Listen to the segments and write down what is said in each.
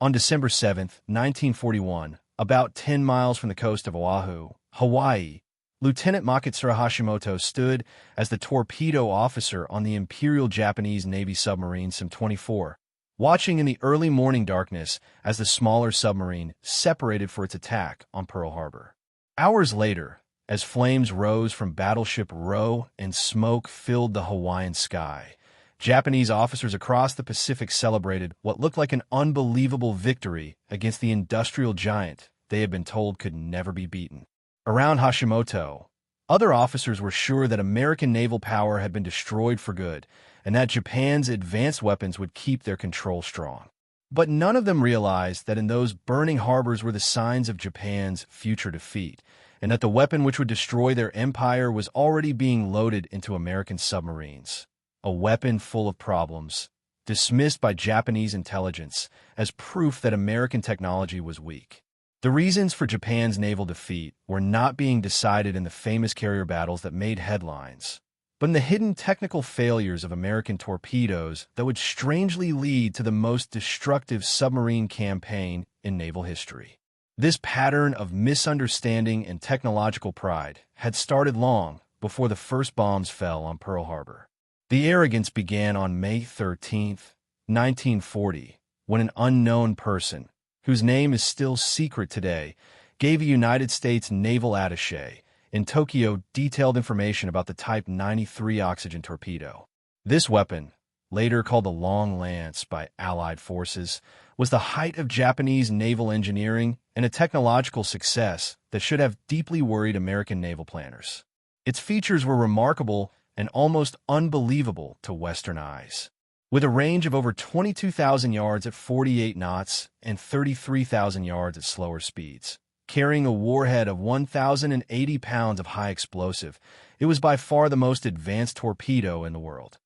On December 7, 1941, about 10 miles from the coast of Oahu, Hawaii, Lieutenant Makitsura Hashimoto stood as the torpedo officer on the Imperial Japanese Navy submarine Sim-24, watching in the early morning darkness as the smaller submarine separated for its attack on Pearl Harbor. Hours later, as flames rose from Battleship Row and smoke filled the Hawaiian sky, Japanese officers across the Pacific celebrated what looked like an unbelievable victory against the industrial giant they had been told could never be beaten. Around Hashimoto, other officers were sure that American naval power had been destroyed for good and that Japan's advanced weapons would keep their control strong. But none of them realized that in those burning harbors were the signs of Japan's future defeat, and that the weapon which would destroy their empire was already being loaded into American submarines. A weapon full of problems, dismissed by Japanese intelligence as proof that American technology was weak. The reasons for Japan's naval defeat were not being decided in the famous carrier battles that made headlines, but in the hidden technical failures of American torpedoes that would strangely lead to the most destructive submarine campaign in naval history. This pattern of misunderstanding and technological pride had started long before the first bombs fell on Pearl Harbor. The arrogance began on May 13, 1940, when an unknown person, whose name is still secret today, gave a United States naval attaché in Tokyo detailed information about the Type 93 oxygen torpedo. This weapon, later called the Long Lance by Allied forces, was the height of Japanese naval engineering and a technological success that should have deeply worried American naval planners. Its features were remarkable and almost unbelievable to Western eyes. With a range of over 22,000 yards at 48 knots and 33,000 yards at slower speeds, carrying a warhead of 1,080 pounds of high explosive, it was by far the most advanced torpedo in the world.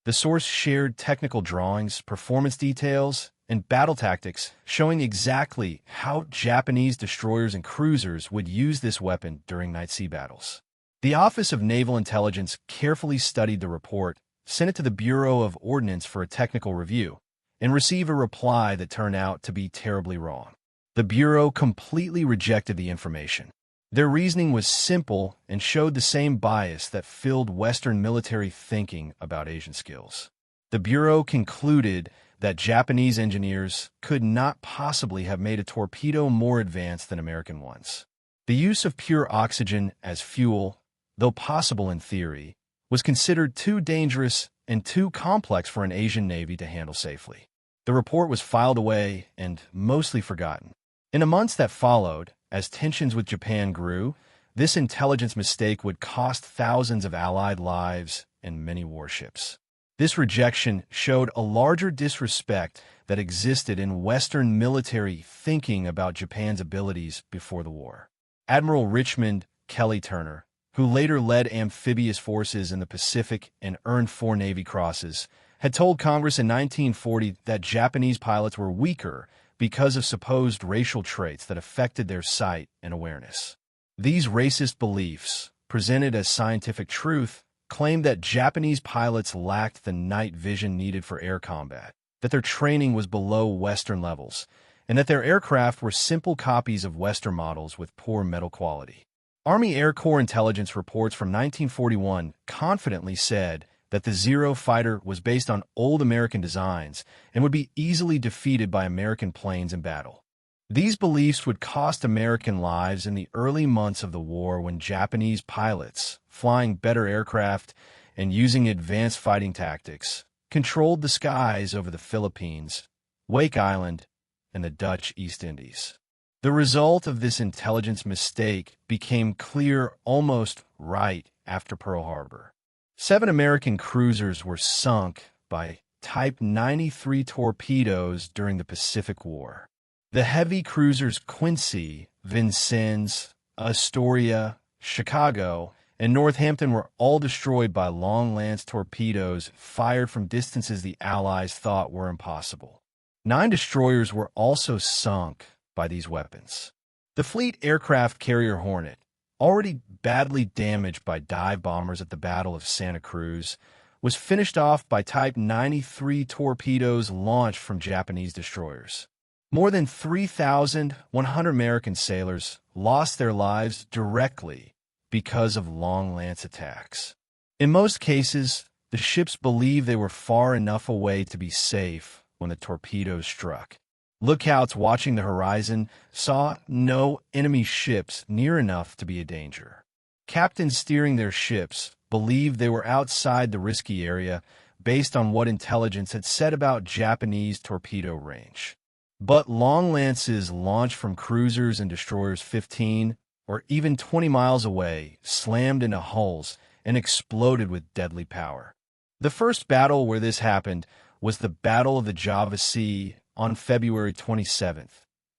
The source shared technical drawings, performance details, and battle tactics showing exactly how Japanese destroyers and cruisers would use this weapon during night sea battles. The Office of Naval Intelligence carefully studied the report, sent it to the Bureau of Ordnance for a technical review, and received a reply that turned out to be terribly wrong. The Bureau completely rejected the information. Their reasoning was simple and showed the same bias that filled Western military thinking about Asian skills. The Bureau concluded that Japanese engineers could not possibly have made a torpedo more advanced than American ones. The use of pure oxygen as fuel, though possible in theory, was considered too dangerous and too complex for an Asian Navy to handle safely. The report was filed away and mostly forgotten. In the months that followed, as tensions with Japan grew, this intelligence mistake would cost thousands of Allied lives and many warships. This rejection showed a larger disrespect that existed in Western military thinking about Japan's abilities before the war. Admiral Richmond Kelly Turner, who later led amphibious forces in the Pacific and earned 4 Navy Crosses, had told Congress in 1940 that Japanese pilots were weaker because of supposed racial traits that affected their sight and awareness. These racist beliefs, presented as scientific truth, claimed that Japanese pilots lacked the night vision needed for air combat, that their training was below Western levels, and that their aircraft were simple copies of Western models with poor metal quality. Army Air Corps intelligence reports from 1941 confidently said that the Zero fighter was based on old American designs and would be easily defeated by American planes in battle. These beliefs would cost American lives in the early months of the war when Japanese pilots, flying better aircraft and using advanced fighting tactics, controlled the skies over the Philippines, Wake Island, and the Dutch East Indies. The result of this intelligence mistake became clear almost right after Pearl Harbor. 7 American cruisers were sunk by Type 93 torpedoes during the Pacific War. The heavy cruisers Quincy, Vincennes, Astoria, Chicago, and Northampton were all destroyed by Long Lance torpedoes fired from distances the Allies thought were impossible. 9 destroyers were also sunk by these weapons. The fleet aircraft carrier Hornet, already badly damaged by dive bombers at the Battle of Santa Cruz, was finished off by Type 93 torpedoes launched from Japanese destroyers. More than 3,100 American sailors lost their lives directly because of long lance attacks. In most cases, the ships believed they were far enough away to be safe when the torpedoes struck. Lookouts watching the horizon saw no enemy ships near enough to be a danger. Captains steering their ships believed they were outside the risky area based on what intelligence had said about Japanese torpedo range. But long lances launched from cruisers and destroyers 15 or even 20 miles away slammed into hulls and exploded with deadly power. The first battle where this happened was the Battle of the Java Sea on February 27,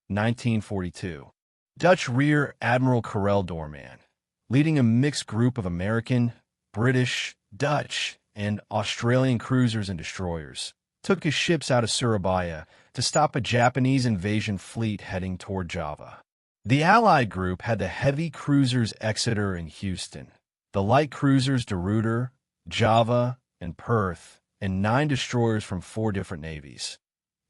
1942. Dutch Rear Admiral Karel Doorman, leading a mixed group of American, British, Dutch, and Australian cruisers and destroyers, took his ships out of Surabaya to stop a Japanese invasion fleet heading toward Java. The Allied group had the heavy cruisers Exeter and Houston, the light cruisers De Ruyter, Java, and Perth, and 9 destroyers from 4 different navies,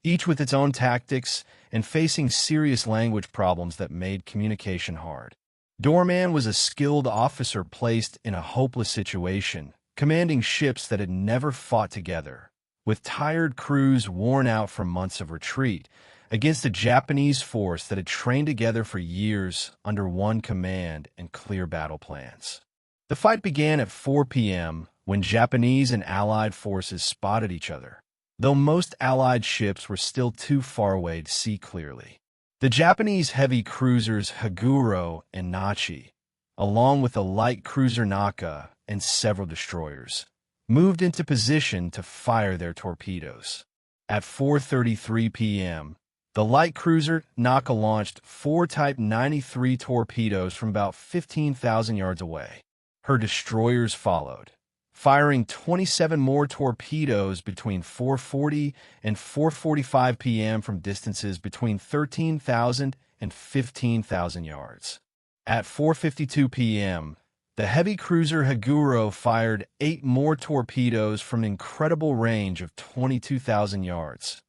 each with its own tactics and facing serious language problems that made communication hard. Doorman was a skilled officer placed in a hopeless situation, commanding ships that had never fought together, with tired crews worn out from months of retreat, against a Japanese force that had trained together for years under one command and clear battle plans. The fight began at 4 p.m. when Japanese and Allied forces spotted each other, though most Allied ships were still too far away to see clearly. The Japanese heavy cruisers Haguro and Nachi, along with the light cruiser Naka and several destroyers, moved into position to fire their torpedoes. At 4:33 p.m., the light cruiser Naka launched 4 Type 93 torpedoes from about 15,000 yards away. Her destroyers followed, firing 27 more torpedoes between 4:40 and 4:45 p.m. from distances between 13,000 and 15,000 yards. At 4:52 p.m., the heavy cruiser Haguro fired 8 more torpedoes from an incredible range of 22,000 yards,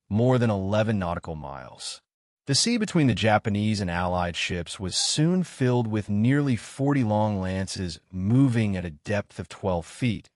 more than 11 nautical miles. The sea between the Japanese and Allied ships was soon filled with nearly 40 long lances moving at a depth of 12 feet,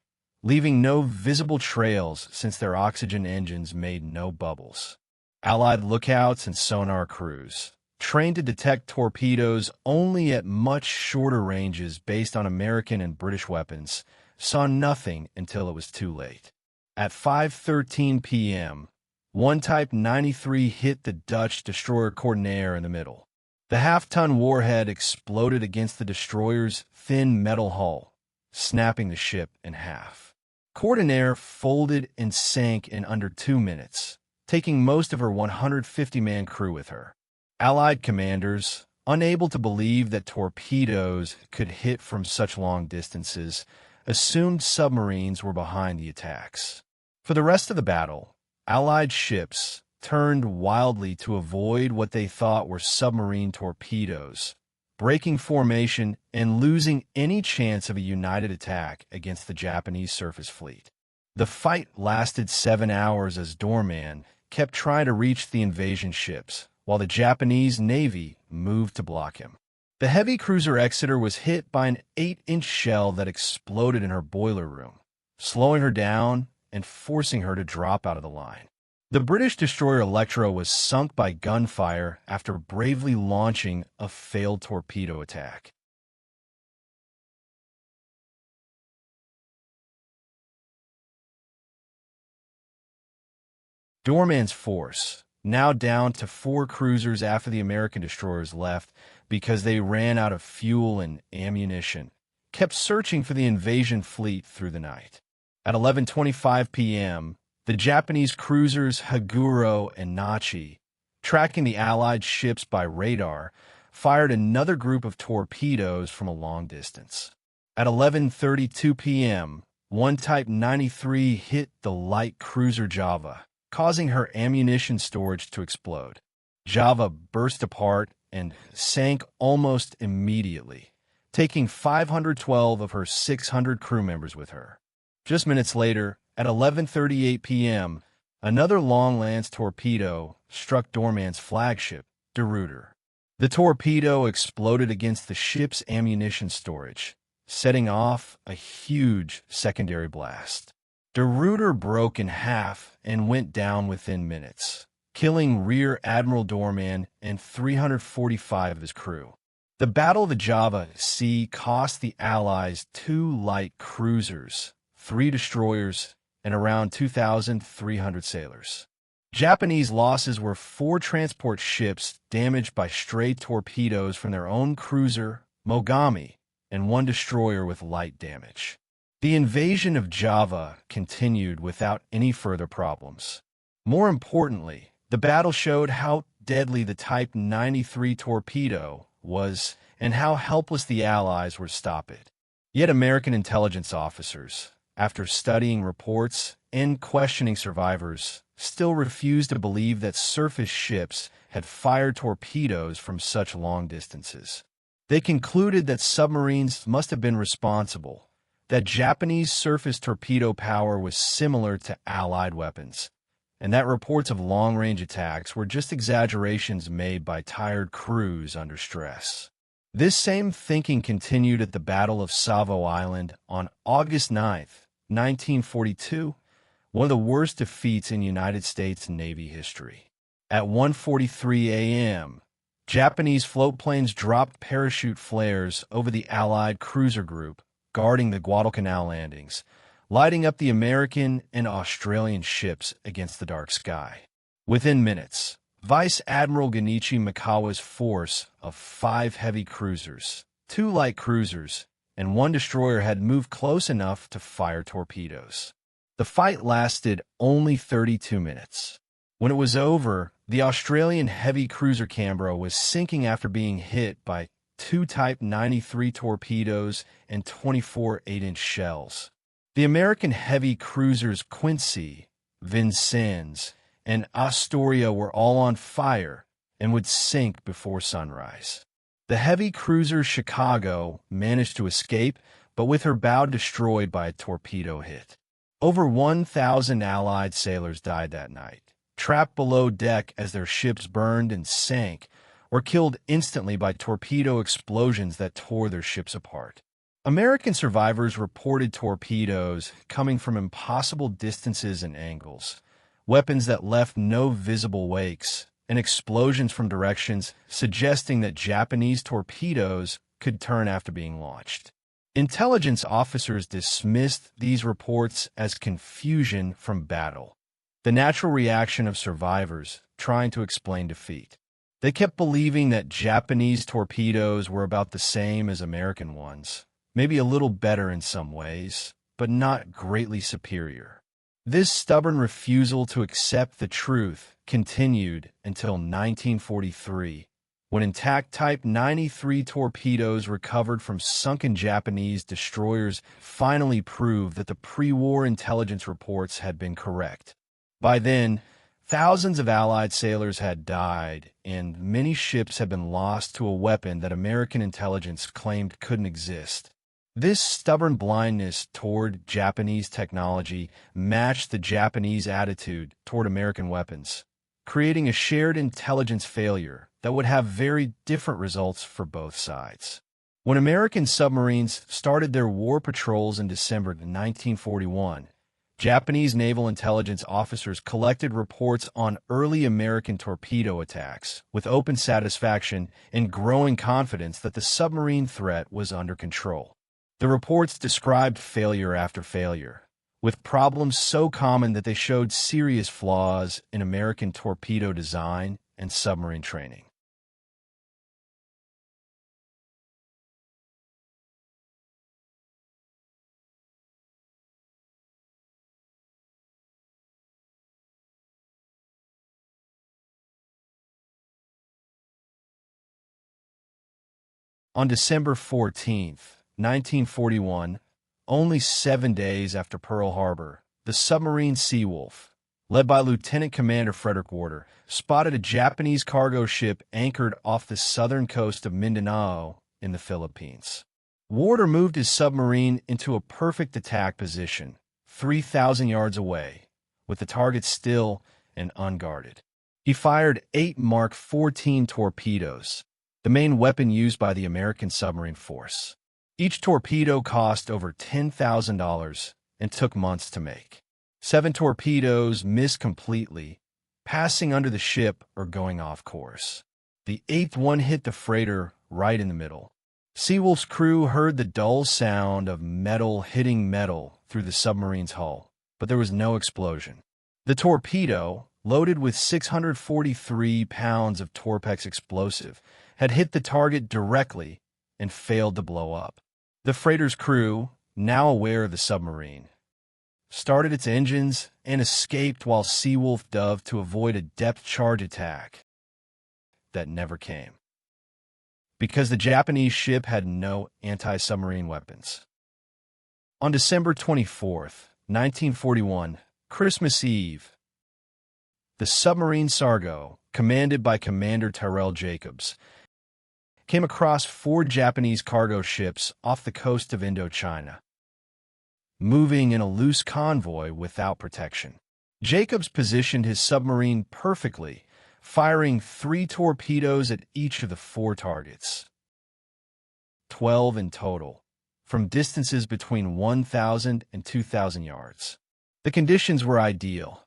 leaving no visible trails since their oxygen engines made no bubbles. Allied lookouts and sonar crews, trained to detect torpedoes only at much shorter ranges based on American and British weapons, saw nothing until it was too late. At 5:13 p.m., 1 Type 93 hit the Dutch destroyer Coordinator in the middle. The half-ton warhead exploded against the destroyer's thin metal hull, snapping the ship in half. Coordinator folded and sank in under 2 minutes, taking most of her 150-man crew with her. Allied commanders, unable to believe that torpedoes could hit from such long distances, assumed submarines were behind the attacks. For the rest of the battle, Allied ships turned wildly to avoid what they thought were submarine torpedoes, breaking formation and losing any chance of a united attack against the Japanese surface fleet. The fight lasted 7 hours as Doorman kept trying to reach the invasion ships, while the Japanese Navy moved to block him. The heavy cruiser Exeter was hit by an 8-inch shell that exploded in her boiler room, slowing her down and forcing her to drop out of the line. The British destroyer Electra was sunk by gunfire after bravely launching a failed torpedo attack. Doorman's force, now down to 4 cruisers after the American destroyers left because they ran out of fuel and ammunition, kept searching for the invasion fleet through the night. At 11:25 p.m., the Japanese cruisers Haguro and Nachi, tracking the Allied ships by radar, fired another group of torpedoes from a long distance. At 11:32 p.m., 1 Type 93 hit the light cruiser Java, causing her ammunition storage to explode. Java burst apart and sank almost immediately, taking 512 of her 600 crew members with her. Just minutes later, at 11:38 p.m., another long-lance torpedo struck Doorman's flagship, De Ruyter. The torpedo exploded against the ship's ammunition storage, setting off a huge secondary blast. De Ruyter broke in half and went down within minutes, killing Rear Admiral Doorman and 345 of his crew. The Battle of the Java Sea cost the Allies 2 light cruisers, 3 destroyers, and around 2,300 sailors. Japanese losses were 4 transport ships damaged by stray torpedoes from their own cruiser, Mogami, and 1 destroyer with light damage. The invasion of Java continued without any further problems. More importantly, the battle showed how deadly the Type 93 torpedo was and how helpless the Allies were to stop it. Yet American intelligence officers, after studying reports and questioning survivors, still refused to believe that surface ships had fired torpedoes from such long distances. They concluded that submarines must have been responsible, that Japanese surface torpedo power was similar to Allied weapons, and that reports of long-range attacks were just exaggerations made by tired crews under stress. This same thinking continued at the Battle of Savo Island on August 9, 1942, one of the worst defeats in United States Navy history. At 1:43 a.m., Japanese floatplanes dropped parachute flares over the Allied cruiser group guarding the Guadalcanal landings, lighting up the American and Australian ships against the dark sky. Within minutes, Vice Admiral Genichi Mikawa's force of 5 heavy cruisers, 2 light cruisers, and 1 destroyer had moved close enough to fire torpedoes. The fight lasted only 32 minutes. When it was over, the Australian heavy cruiser Canberra was sinking after being hit by 2 Type 93 torpedoes and 24 8-inch shells. The American heavy cruisers Quincy, Vincennes, and Astoria were all on fire and would sink before sunrise. The heavy cruiser Chicago managed to escape, but with her bow destroyed by a torpedo hit. Over 1,000 Allied sailors died that night, trapped below deck as their ships burned and sank, or killed instantly by torpedo explosions that tore their ships apart. American survivors reported torpedoes coming from impossible distances and angles, weapons that left no visible wakes, and explosions from directions suggesting that Japanese torpedoes could turn after being launched. Intelligence officers dismissed these reports as confusion from battle, the natural reaction of survivors trying to explain defeat. They kept believing that Japanese torpedoes were about the same as American ones, maybe a little better in some ways, but not greatly superior. This stubborn refusal to accept the truth continued until 1943, when intact Type 93 torpedoes recovered from sunken Japanese destroyers finally proved that the pre-war intelligence reports had been correct. By then, thousands of Allied sailors had died, and many ships had been lost to a weapon that American intelligence claimed couldn't exist. This stubborn blindness toward Japanese technology matched the Japanese attitude toward American weapons, creating a shared intelligence failure that would have very different results for both sides. When American submarines started their war patrols in December 1941, Japanese naval intelligence officers collected reports on early American torpedo attacks with open satisfaction and growing confidence that the submarine threat was under control. The reports described failure after failure, with problems so common that they showed serious flaws in American torpedo design and submarine training. On December 14, 1941, only 7 days after Pearl Harbor, the submarine Seawolf, led by Lieutenant Commander Frederick Warder, spotted a Japanese cargo ship anchored off the southern coast of Mindanao in the Philippines. Warder moved his submarine into a perfect attack position, 3,000 yards away, with the target still and unguarded. He fired 8 Mark 14 torpedoes, the main weapon used by the American submarine force. Each torpedo cost over $10,000 and took months to make. 7 torpedoes missed completely, passing under the ship or going off course. The 8th one hit the freighter right in the middle. Seawolf's crew heard the dull sound of metal hitting metal through the submarine's hull, but there was no explosion. The torpedo, loaded with 643 pounds of Torpex explosive, had hit the target directly and failed to blow up. The freighter's crew, now aware of the submarine, started its engines and escaped while Seawolf dove to avoid a depth charge attack that never came, because the Japanese ship had no anti-submarine weapons. On December 24, 1941, Christmas Eve, the submarine Sargo, commanded by Commander Tyrell Jacobs, came across 4 Japanese cargo ships off the coast of Indochina, moving in a loose convoy without protection. Jacobs positioned his submarine perfectly, firing 3 torpedoes at each of the 4 targets, 12 in total, from distances between 1,000 and 2,000 yards. The conditions were ideal: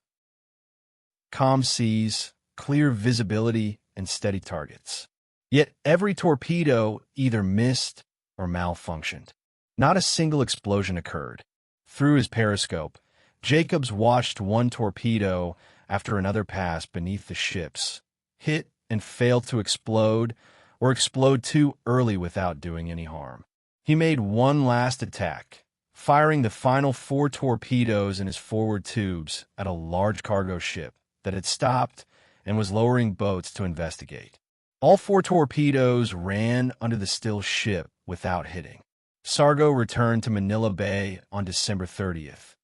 calm seas, clear visibility, and steady targets. Yet every torpedo either missed or malfunctioned. Not a single explosion occurred. Through his periscope, Jacobs watched one torpedo after another pass beneath the ships, hit and fail to explode, or explode too early without doing any harm. He made one last attack, firing the final 4 torpedoes in his forward tubes at a large cargo ship that had stopped and was lowering boats to investigate. All 4 torpedoes ran under the still ship without hitting. Sargo returned to Manila Bay on December 30th.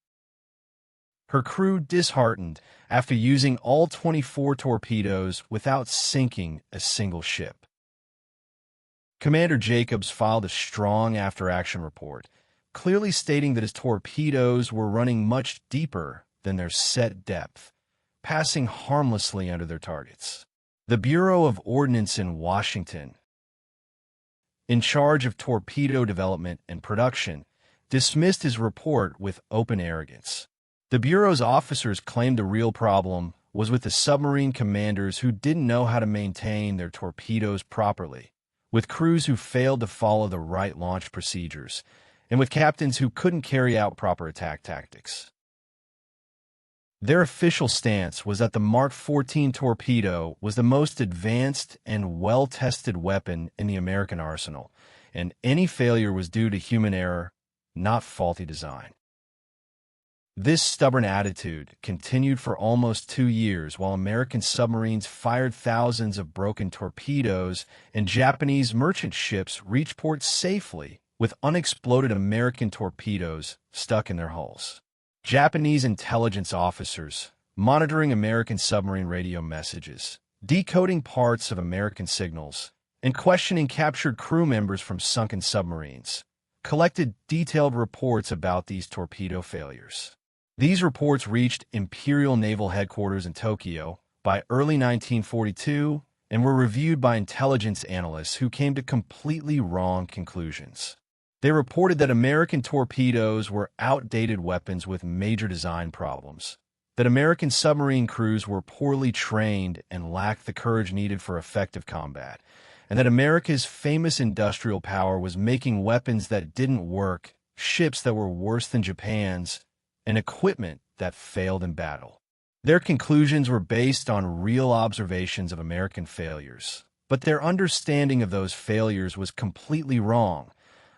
Her crew disheartened after using all 24 torpedoes without sinking a single ship. Commander Jacobs filed a strong after-action report, clearly stating that his torpedoes were running much deeper than their set depth, passing harmlessly under their targets. The Bureau of Ordnance in Washington, in charge of torpedo development and production, dismissed his report with open arrogance. The Bureau's officers claimed the real problem was with the submarine commanders who didn't know how to maintain their torpedoes properly, with crews who failed to follow the right launch procedures, and with captains who couldn't carry out proper attack tactics. Their official stance was that the Mark 14 torpedo was the most advanced and well-tested weapon in the American arsenal, and any failure was due to human error, not faulty design. This stubborn attitude continued for almost 2 years while American submarines fired thousands of broken torpedoes and Japanese merchant ships reached port safely with unexploded American torpedoes stuck in their hulls. Japanese intelligence officers, monitoring American submarine radio messages, decoding parts of American signals, and questioning captured crew members from sunken submarines, collected detailed reports about these torpedo failures. These reports reached Imperial Naval Headquarters in Tokyo by early 1942 and were reviewed by intelligence analysts who came to completely wrong conclusions. They reported that American torpedoes were outdated weapons with major design problems, that American submarine crews were poorly trained and lacked the courage needed for effective combat, and that America's famous industrial power was making weapons that didn't work, ships that were worse than Japan's, and equipment that failed in battle. Their conclusions were based on real observations of American failures, but their understanding of those failures was completely wrong,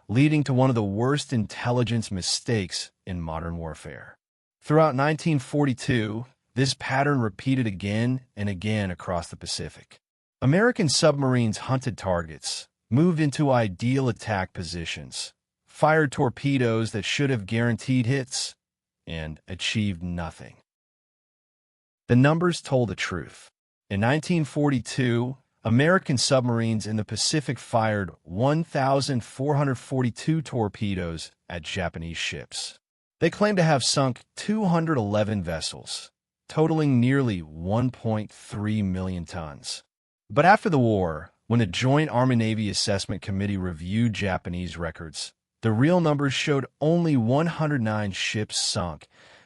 leading to one of the worst intelligence mistakes in modern warfare. Throughout 1942, this pattern repeated again and again across the Pacific. American submarines hunted targets, moved into ideal attack positions, fired torpedoes that should have guaranteed hits, and achieved nothing. The numbers told the truth. In 1942, American submarines in the Pacific fired 1,442 torpedoes at Japanese ships. They claim to have sunk 211 vessels, totaling nearly 1.3 million tons. But after the war, when the Joint Army-Navy Assessment Committee reviewed Japanese records, the real numbers showed only 109 ships sunk,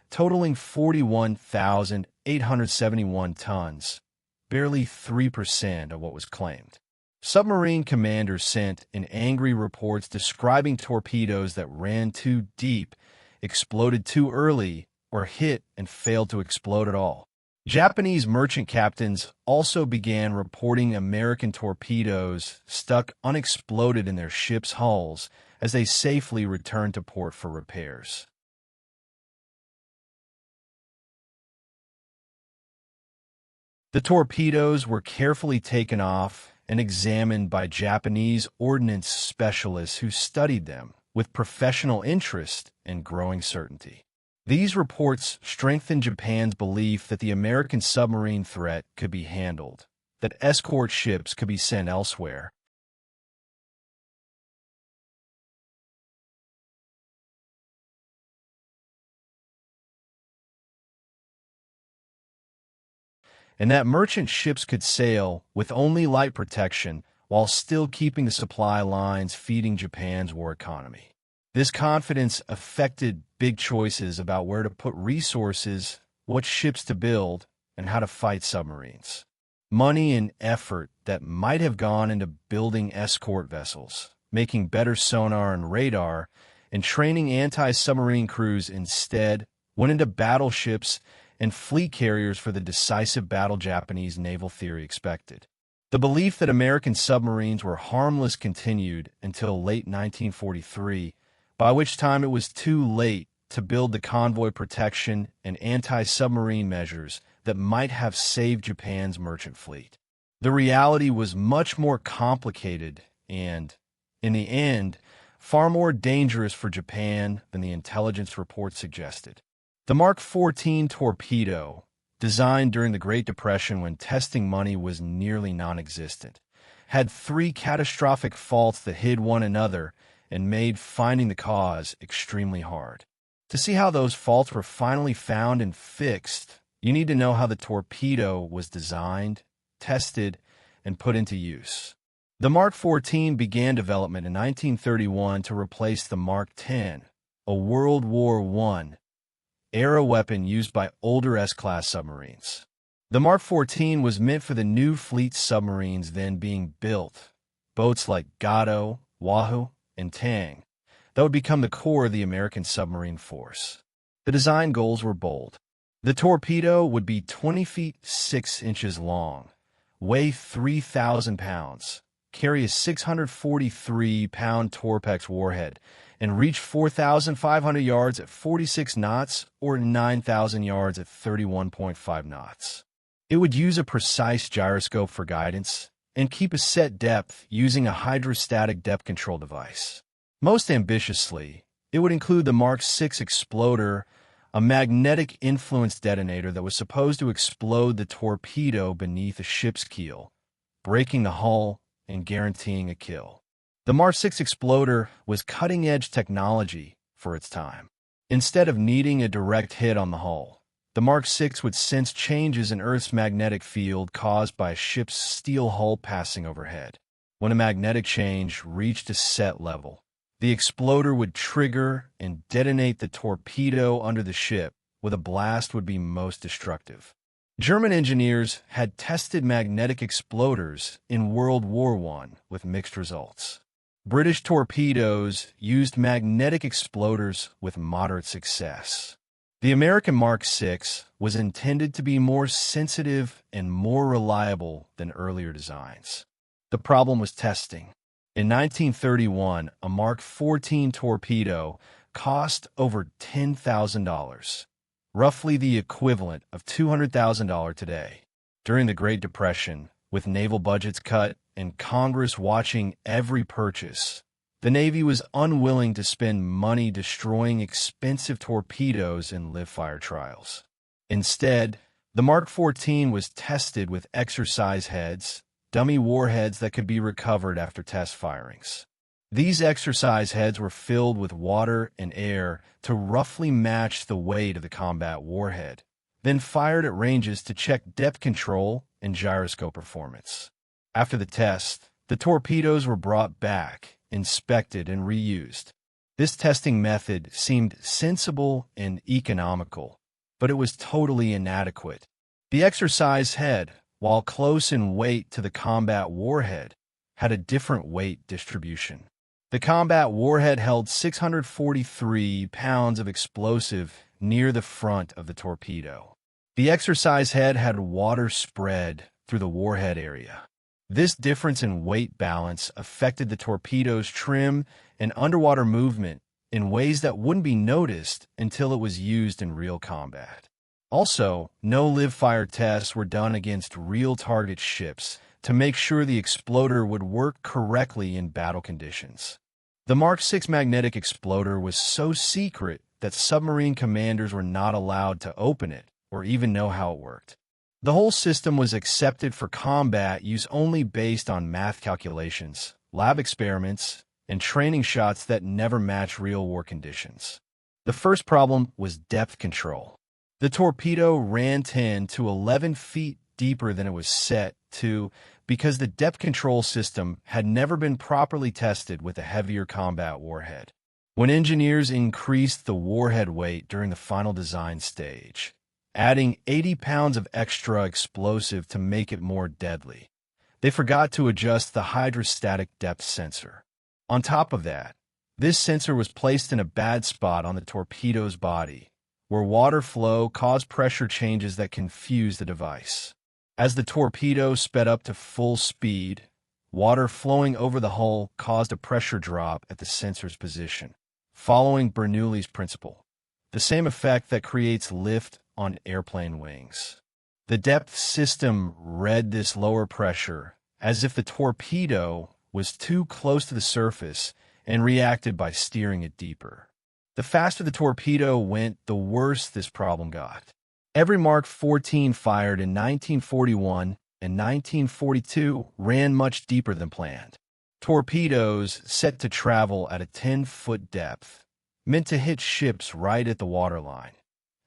totaling 41,871 tons, barely 3% of what was claimed. Submarine commanders sent in angry reports describing torpedoes that ran too deep, exploded too early, or hit and failed to explode at all. Japanese merchant captains also began reporting American torpedoes stuck unexploded in their ships' hulls as they safely returned to port for repairs. The torpedoes were carefully taken off and examined by Japanese ordnance specialists who studied them with professional interest and growing certainty. These reports strengthened Japan's belief that the American submarine threat could be handled, that escort ships could be sent elsewhere, and that merchant ships could sail with only light protection while still keeping the supply lines feeding Japan's war economy. This confidence affected big choices about where to put resources, what ships to build, and how to fight submarines. Money and effort that might have gone into building escort vessels, making better sonar and radar, and training anti-submarine crews instead went into battleships and fleet carriers for the decisive battle Japanese naval theory expected. The belief that American submarines were harmless continued until late 1943, by which time it was too late to build the convoy protection and anti-submarine measures that might have saved Japan's merchant fleet. The reality was much more complicated and, in the end, far more dangerous for Japan than the intelligence report suggested. The Mark 14 torpedo, designed during the Great Depression when testing money was nearly non-existent, had 3 catastrophic faults that hid one another and made finding the cause extremely hard. To see how those faults were finally found and fixed, you need to know how the torpedo was designed, tested, and put into use. The Mark 14 began development in 1931 to replace the Mark 10, a World War I-era weapon used by older S-class submarines. The Mark 14 was meant for the new fleet submarines then being built, boats like Gado, Wahoo, and Tang, that would become the core of the American submarine force. The design goals were bold. The torpedo would be 20 feet 6 inches long, weigh 3,000 pounds, carry a 643-pound Torpex warhead, and reach 4,500 yards at 46 knots or 9,000 yards at 31.5 knots. It would use a precise gyroscope for guidance and keep a set depth using a hydrostatic depth control device. Most ambitiously, it would include the Mark 6 exploder, a magnetic influence detonator that was supposed to explode the torpedo beneath a ship's keel, breaking the hull and guaranteeing a kill. The Mark 6 exploder was cutting-edge technology for its time. Instead of needing a direct hit on the hull, the Mark 6 would sense changes in Earth's magnetic field caused by a ship's steel hull passing overhead. When a magnetic change reached a set level, the exploder would trigger and detonate the torpedo under the ship, where the blast would be most destructive. German engineers had tested magnetic exploders in World War I with mixed results. British torpedoes used magnetic exploders with moderate success. The American Mark 6 was intended to be more sensitive and more reliable than earlier designs. The problem was testing. In 1931, a Mark 14 torpedo cost over $10,000, roughly the equivalent of $200,000 today. During the Great Depression, with naval budgets cut and Congress watching every purchase, the Navy was unwilling to spend money destroying expensive torpedoes in live-fire trials. Instead, the Mark 14 was tested with exercise heads, dummy warheads that could be recovered after test firings. These exercise heads were filled with water and air to roughly match the weight of the combat warhead, then fired at ranges to check depth control and gyroscope performance. After the test, the torpedoes were brought back, inspected, and reused. This testing method seemed sensible and economical, but it was totally inadequate. The exercise head, while close in weight to the combat warhead, had a different weight distribution. The combat warhead held 643 pounds of explosive near the front of the torpedo. The exercise head had water spread through the warhead area. This difference in weight balance affected the torpedo's trim and underwater movement in ways that wouldn't be noticed until it was used in real combat. Also, no live-fire tests were done against real target ships to make sure the exploder would work correctly in battle conditions. The Mark VI magnetic exploder was so secret that submarine commanders were not allowed to open it or even know how it worked. The whole system was accepted for combat use only based on math calculations, lab experiments, and training shots that never matched real war conditions. The first problem was depth control. The torpedo ran 10 to 11 feet deeper than it was set to because the depth control system had never been properly tested with a heavier combat warhead. When engineers increased the warhead weight during the final design stage, adding 80 pounds of extra explosive to make it more deadly, they forgot to adjust the hydrostatic depth sensor. On top of that, this sensor was placed in a bad spot on the torpedo's body, where water flow caused pressure changes that confused the device. As the torpedo sped up to full speed, water flowing over the hull caused a pressure drop at the sensor's position, following Bernoulli's principle, the same effect that creates lift on airplane wings. The depth system read this lower pressure as if the torpedo was too close to the surface and reacted by steering it deeper. The faster the torpedo went, the worse this problem got. Every Mark XIV fired in 1941 and 1942 ran much deeper than planned. Torpedoes set to travel at a 10-foot depth, meant to hit ships right at the waterline,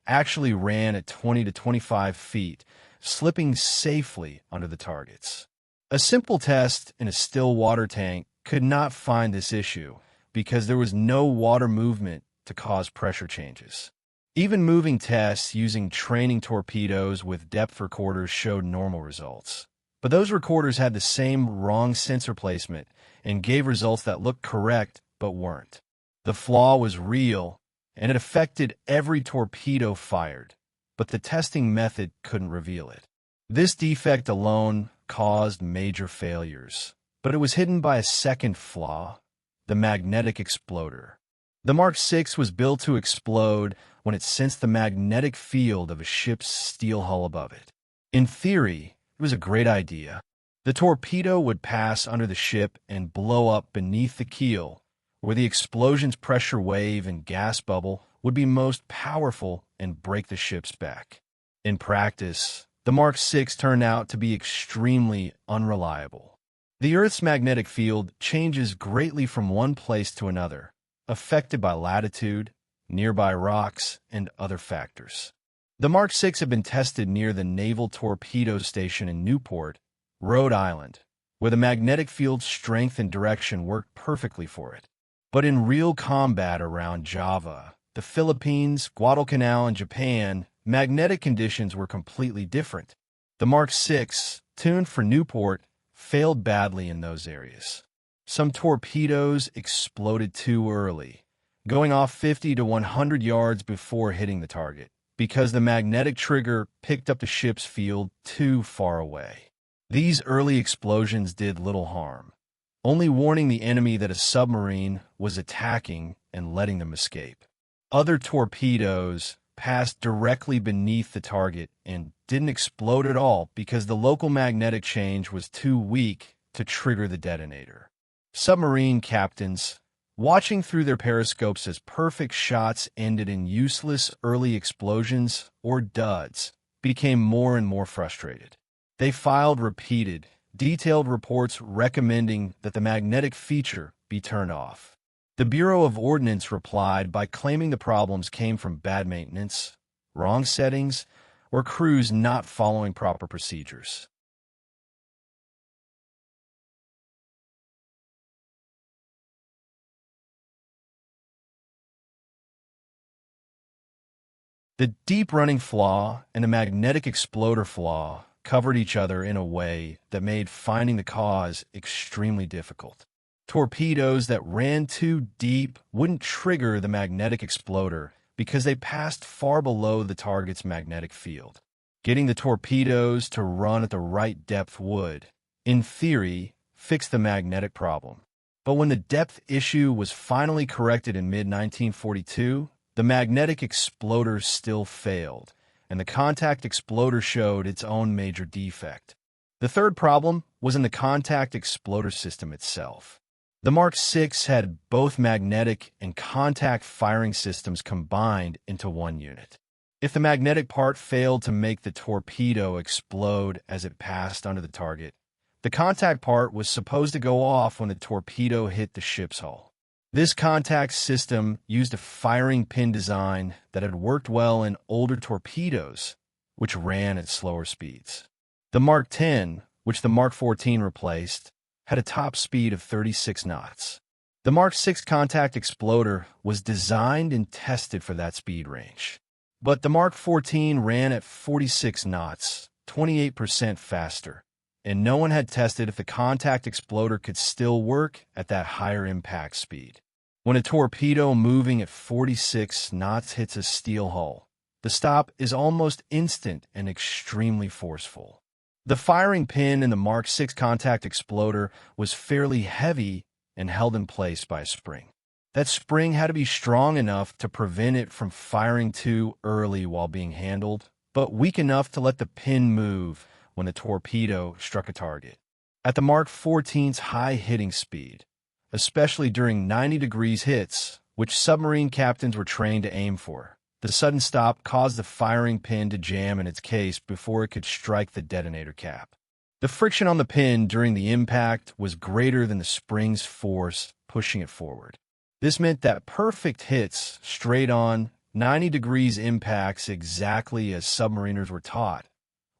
actually ran at 20 to 25 feet, slipping safely under the targets. A simple test in a still water tank could not find this issue because there was no water movement to cause pressure changes. Even moving tests using training torpedoes with depth recorders showed normal results. But those recorders had the same wrong sensor placement and gave results that looked correct but weren't. The flaw was real, and it affected every torpedo fired, but the testing method couldn't reveal it. This defect alone caused major failures, but it was hidden by a second flaw, the magnetic exploder. The Mark VI was built to explode when it sensed the magnetic field of a ship's steel hull above it. In theory, it was a great idea. The torpedo would pass under the ship and blow up beneath the keel, where the explosion's pressure wave and gas bubble would be most powerful and break the ship's back. In practice, the Mark VI turned out to be extremely unreliable. The Earth's magnetic field changes greatly from one place to another, affected by latitude, nearby rocks, and other factors. The Mark VI had been tested near the Naval Torpedo Station in Newport, Rhode Island, where the magnetic field strength and direction worked perfectly for it. But in real combat around Java, the Philippines, Guadalcanal, and Japan, magnetic conditions were completely different. The Mark VI, tuned for Newport, failed badly in those areas. Some torpedoes exploded too early, going off 50 to 100 yards before hitting the target, because the magnetic trigger picked up the ship's field too far away. These early explosions did little harm, only warning the enemy that a submarine was attacking and letting them escape. Other torpedoes passed directly beneath the target and didn't explode at all because the local magnetic change was too weak to trigger the detonator. Submarine captains, watching through their periscopes as perfect shots ended in useless early explosions or duds, became more and more frustrated. They filed repeated, detailed reports recommending that the magnetic feature be turned off. The Bureau of Ordnance replied by claiming the problems came from bad maintenance, wrong settings, or crews not following proper procedures. The deep running flaw and the magnetic exploder flaw covered each other in a way that made finding the cause extremely difficult. Torpedoes that ran too deep wouldn't trigger the magnetic exploder because they passed far below the target's magnetic field. Getting the torpedoes to run at the right depth would, in theory, fix the magnetic problem. But when the depth issue was finally corrected in mid-1942, the magnetic exploder still failed, and the contact exploder showed its own major defect. The third problem was in the contact exploder system itself. The Mark VI had both magnetic and contact firing systems combined into one unit. If the magnetic part failed to make the torpedo explode as it passed under the target, the contact part was supposed to go off when the torpedo hit the ship's hull. This contact system used a firing pin design that had worked well in older torpedoes, which ran at slower speeds. The Mark X, which the Mark XIV replaced, had a top speed of 36 knots. The Mark VI contact exploder was designed and tested for that speed range. But the Mark XIV ran at 46 knots, 28% faster, and no one had tested if the contact exploder could still work at that higher impact speed. When a torpedo moving at 46 knots hits a steel hull, the stop is almost instant and extremely forceful. The firing pin in the Mark VI contact exploder was fairly heavy and held in place by a spring. That spring had to be strong enough to prevent it from firing too early while being handled, but weak enough to let the pin move when the torpedo struck a target. At the Mark XIV's high hitting speed, especially during 90 degrees hits, which submarine captains were trained to aim for, the sudden stop caused the firing pin to jam in its case before it could strike the detonator cap. The friction on the pin during the impact was greater than the spring's force pushing it forward. This meant that perfect hits, straight on, 90 degrees impacts exactly as submariners were taught,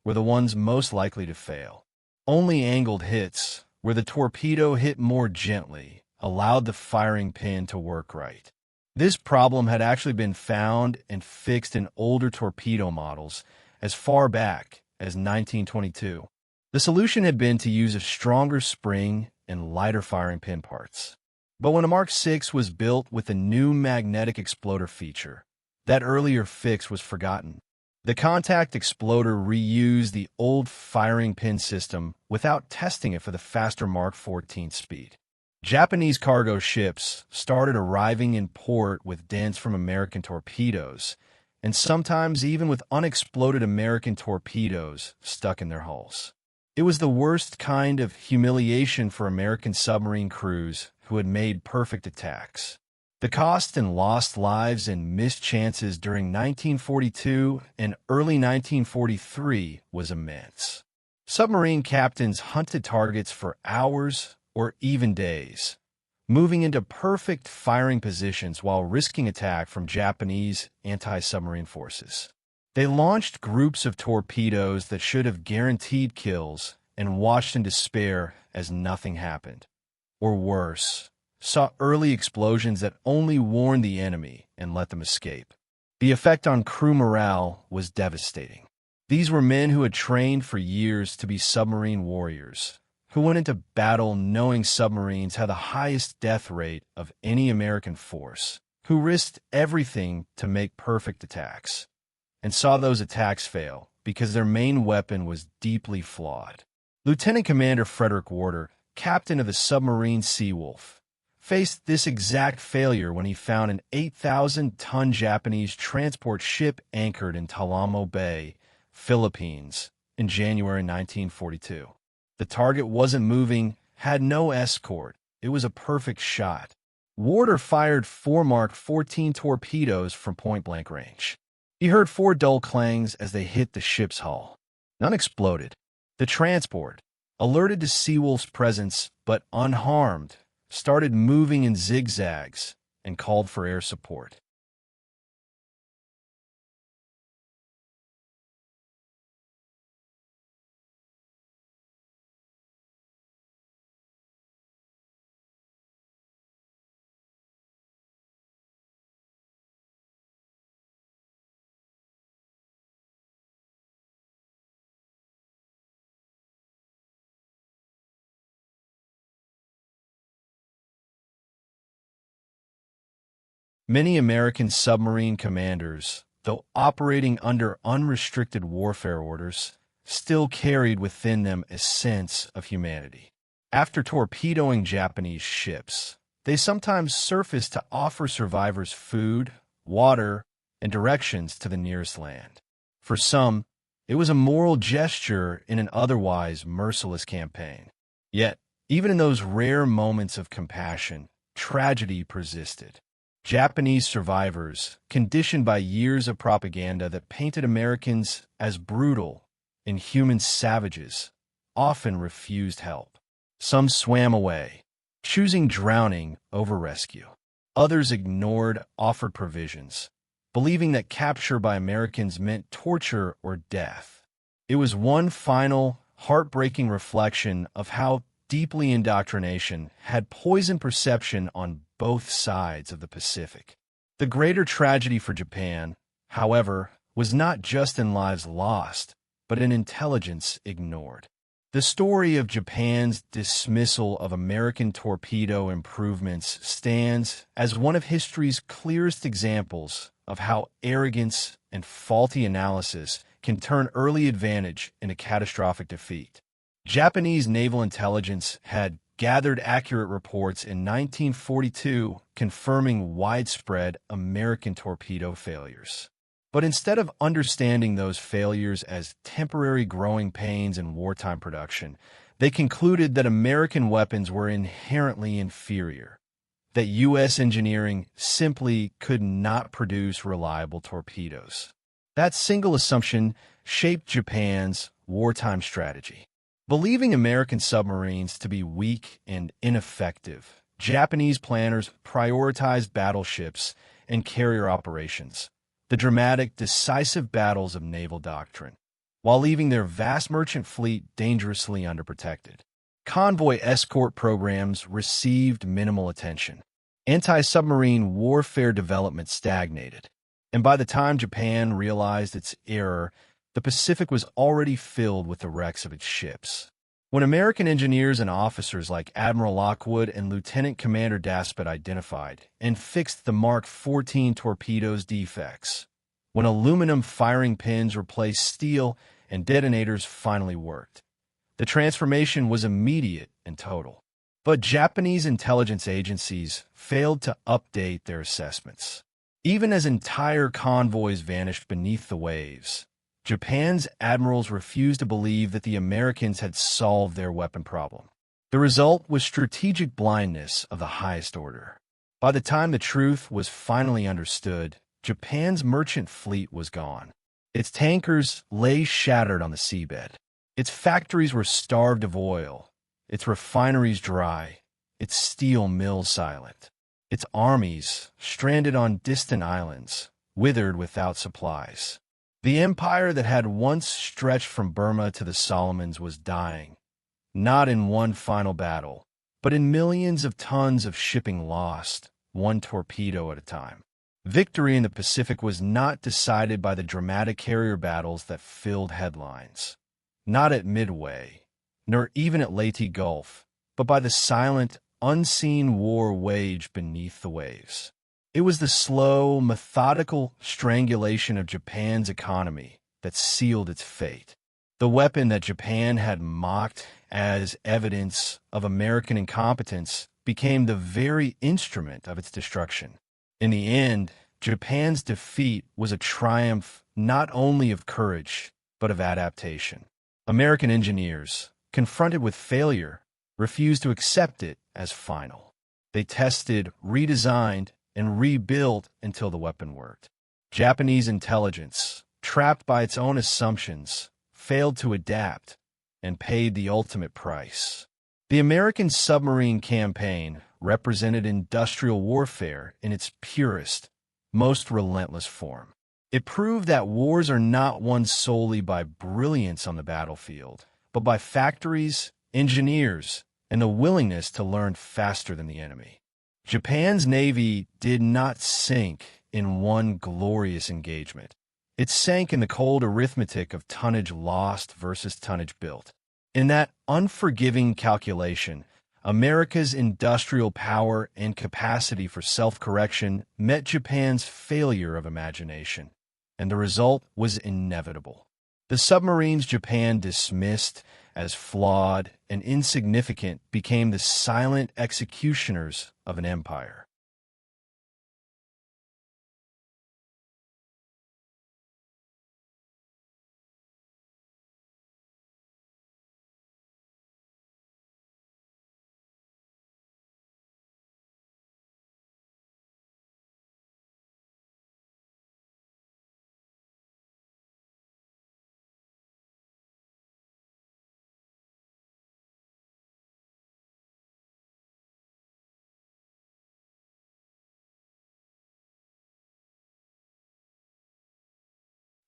were the ones most likely to fail. Only angled hits, where the torpedo hit more gently, allowed the firing pin to work right. This problem had actually been found and fixed in older torpedo models as far back as 1922. The solution had been to use a stronger spring and lighter firing pin parts. But when a Mark VI was built with a new magnetic exploder feature, that earlier fix was forgotten. The contact exploder reused the old firing pin system without testing it for the faster Mark XIV speed. Japanese cargo ships started arriving in port with dents from American torpedoes, and sometimes even with unexploded American torpedoes stuck in their hulls. It was the worst kind of humiliation for American submarine crews who had made perfect attacks. The cost and lost lives and missed chances during 1942 and early 1943 was immense. Submarine captains hunted targets for hours or even days, moving into perfect firing positions while risking attack from Japanese anti-submarine forces. They launched groups of torpedoes that should have guaranteed kills and watched in despair as nothing happened. Or worse, saw early explosions that only warned the enemy and let them escape. The effect on crew morale was devastating. These were men who had trained for years to be submarine warriors, who went into battle knowing submarines had the highest death rate of any American force, who risked everything to make perfect attacks, and saw those attacks fail because their main weapon was deeply flawed. Lieutenant Commander Frederick Warder, captain of the submarine Seawolf, faced this exact failure when he found an 8,000-ton Japanese transport ship anchored in Talamo Bay, Philippines, in January 1942. The target wasn't moving, had no escort. It was a perfect shot. Warder fired 4 Mark XIV torpedoes from point-blank range. He heard 4 dull clangs as they hit the ship's hull. None exploded. The transport, alerted to Seawolf's presence but unharmed, started moving in zigzags and called for air support. Many American submarine commanders, though operating under unrestricted warfare orders, still carried within them a sense of humanity. After torpedoing Japanese ships, they sometimes surfaced to offer survivors food, water, and directions to the nearest land. For some, it was a moral gesture in an otherwise merciless campaign. Yet, even in those rare moments of compassion, tragedy persisted. Japanese survivors, conditioned by years of propaganda that painted Americans as brutal, inhuman savages, often refused help. Some swam away, choosing drowning over rescue. Others ignored offered provisions, believing that capture by Americans meant torture or death. It was one final, heartbreaking reflection of how deeply indoctrination had poisoned perception on both sides of the Pacific. The greater tragedy for Japan, however, was not just in lives lost, but in intelligence ignored. The story of Japan's dismissal of American torpedo improvements stands as one of history's clearest examples of how arrogance and faulty analysis can turn early advantage into catastrophic defeat. Japanese naval intelligence had gathered accurate reports in 1942 confirming widespread American torpedo failures. But instead of understanding those failures as temporary growing pains in wartime production, they concluded that American weapons were inherently inferior, that U.S. engineering simply could not produce reliable torpedoes. That single assumption shaped Japan's wartime strategy. Believing American submarines to be weak and ineffective, Japanese planners prioritized battleships and carrier operations, the dramatic, decisive battles of naval doctrine, while leaving their vast merchant fleet dangerously underprotected. Convoy escort programs received minimal attention. Anti-submarine warfare development stagnated, and by the time Japan realized its error, the Pacific was already filled with the wrecks of its ships. When American engineers and officers like Admiral Lockwood and Lieutenant Commander Daspit identified and fixed the Mark 14 torpedo's defects, when aluminum firing pins replaced steel and detonators finally worked, the transformation was immediate and total. But Japanese intelligence agencies failed to update their assessments. Even as entire convoys vanished beneath the waves, Japan's admirals refused to believe that the Americans had solved their weapon problem. The result was strategic blindness of the highest order. By the time the truth was finally understood, Japan's merchant fleet was gone. Its tankers lay shattered on the seabed. Its factories were starved of oil, its refineries dry, its steel mills silent, its armies stranded on distant islands, withered without supplies. The empire that had once stretched from Burma to the Solomons was dying, not in one final battle, but in millions of tons of shipping lost, one torpedo at a time. Victory in the Pacific was not decided by the dramatic carrier battles that filled headlines, not at Midway, nor even at Leyte Gulf, but by the silent, unseen war waged beneath the waves. It was the slow, methodical strangulation of Japan's economy that sealed its fate. The weapon that Japan had mocked as evidence of American incompetence became the very instrument of its destruction. In the end, Japan's defeat was a triumph not only of courage, but of adaptation. American engineers, confronted with failure, refused to accept it as final. They tested, redesigned, and rebuilt until the weapon worked. Japanese intelligence, trapped by its own assumptions, failed to adapt, and paid the ultimate price. The American submarine campaign represented industrial warfare in its purest, most relentless form. It proved that wars are not won solely by brilliance on the battlefield, but by factories, engineers, and the willingness to learn faster than the enemy. Japan's Navy did not sink in one glorious engagement. It sank in the cold arithmetic of tonnage lost versus tonnage built. In that unforgiving calculation, America's industrial power and capacity for self-correction met Japan's failure of imagination, and the result was inevitable. The submarines Japan dismissed as flawed and insignificant became the silent executioners of an empire.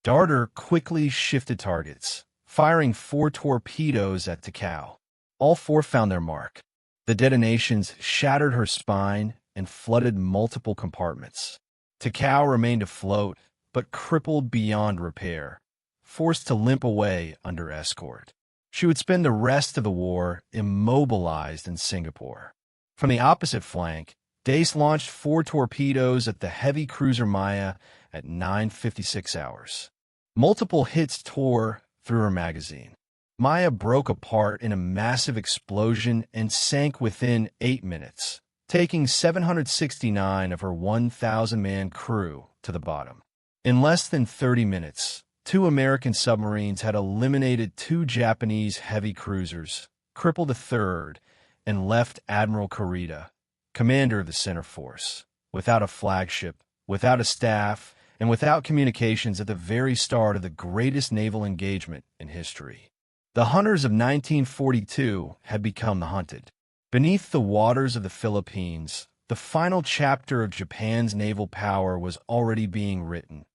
Darter quickly shifted targets, firing 4 torpedoes at Takao. All 4 found their mark. The detonations shattered her spine and flooded multiple compartments. Takao remained afloat, but crippled beyond repair, forced to limp away under escort. She would spend the rest of the war immobilized in Singapore. From the opposite flank, Dace launched 4 torpedoes at the heavy cruiser Maya at 9:56 hours. Multiple hits tore through her magazine. Maya broke apart in a massive explosion and sank within 8 minutes, taking 769 of her 1,000-man crew to the bottom. In less than 30 minutes, 2 American submarines had eliminated 2 Japanese heavy cruisers, crippled a third, and left Admiral Kurita, commander of the center force, without a flagship, without a staff, and without communications at the very start of the greatest naval engagement in history. The hunters of 1942 had become the hunted. Beneath the waters of the Philippines, the final chapter of Japan's naval power was already being written.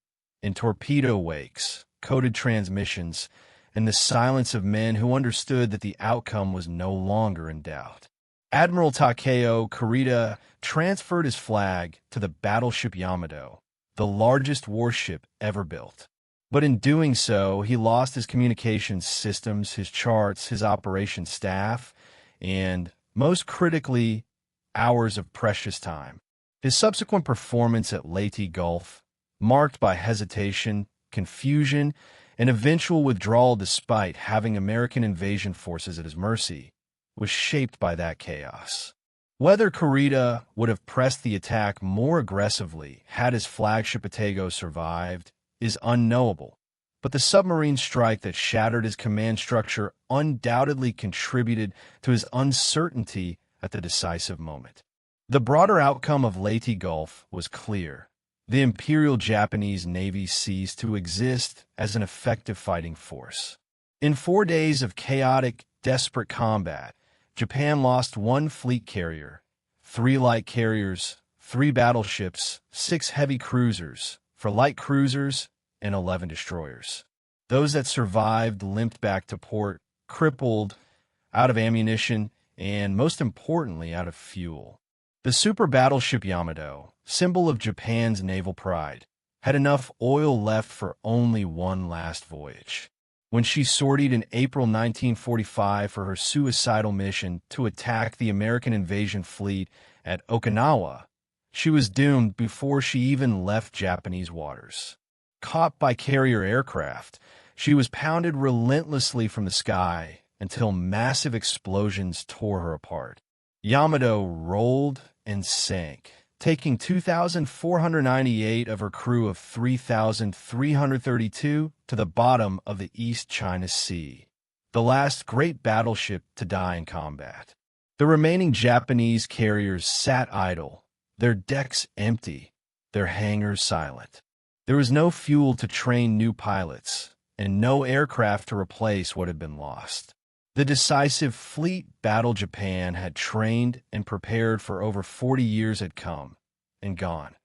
In torpedo wakes, coded transmissions, and the silence of men who understood that the outcome was no longer in doubt. Admiral Takeo Kurita transferred his flag to the battleship Yamato, the largest warship ever built. But in doing so, he lost his communications systems, his charts, his operations staff, and, most critically, hours of precious time. His subsequent performance at Leyte Gulf, marked by hesitation, confusion, and eventual withdrawal despite having American invasion forces at his mercy, was shaped by that chaos. Whether Kurita would have pressed the attack more aggressively had his flagship Atago survived is unknowable, but the submarine strike that shattered his command structure undoubtedly contributed to his uncertainty at the decisive moment. The broader outcome of Leyte Gulf was clear. The Imperial Japanese Navy ceased to exist as an effective fighting force. In 4 days of chaotic, desperate combat, Japan lost 1 fleet carrier, 3 light carriers, 3 battleships, 6 heavy cruisers, 4 light cruisers, and 11 destroyers. Those that survived limped back to port, crippled, out of ammunition, and most importantly, out of fuel. The super battleship Yamato, symbol of Japan's naval pride, had enough oil left for only one last voyage. When she sortied in April 1945 for her suicidal mission to attack the American invasion fleet at Okinawa, she was doomed before she even left Japanese waters. Caught by carrier aircraft, she was pounded relentlessly from the sky until massive explosions tore her apart. Yamato rolled and sank, taking 2,498 of her crew of 3,332 to the bottom of the East China Sea, the last great battleship to die in combat. The remaining Japanese carriers sat idle, their decks empty, their hangars silent. There was no fuel to train new pilots, and no aircraft to replace what had been lost. The decisive fleet battle Japan had trained and prepared for over 40 years had come and gone,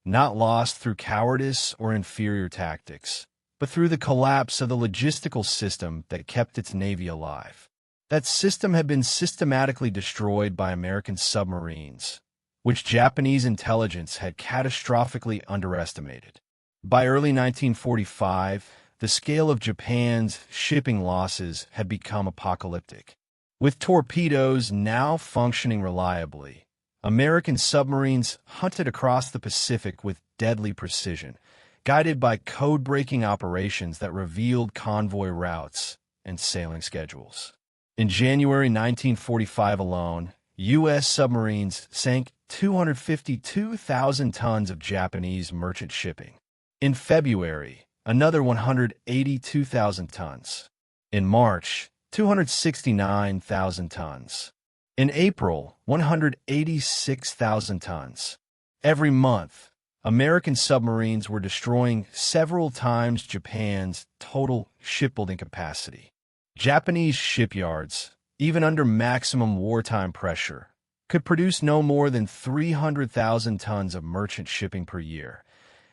not lost through cowardice or inferior tactics, but through the collapse of the logistical system that kept its navy alive. That system had been systematically destroyed by American submarines, which Japanese intelligence had catastrophically underestimated. By early 1945, the scale of Japan's shipping losses had become apocalyptic. With torpedoes now functioning reliably, American submarines hunted across the Pacific with deadly precision, guided by code-breaking operations that revealed convoy routes and sailing schedules. In January 1945 alone, U.S. submarines sank 252,000 tons of Japanese merchant shipping. In February, another 182,000 tons. In March, 269,000 tons. In April, 186,000 tons. Every month, American submarines were destroying several times Japan's total shipbuilding capacity. Japanese shipyards, even under maximum wartime pressure, could produce no more than 300,000 tons of merchant shipping per year,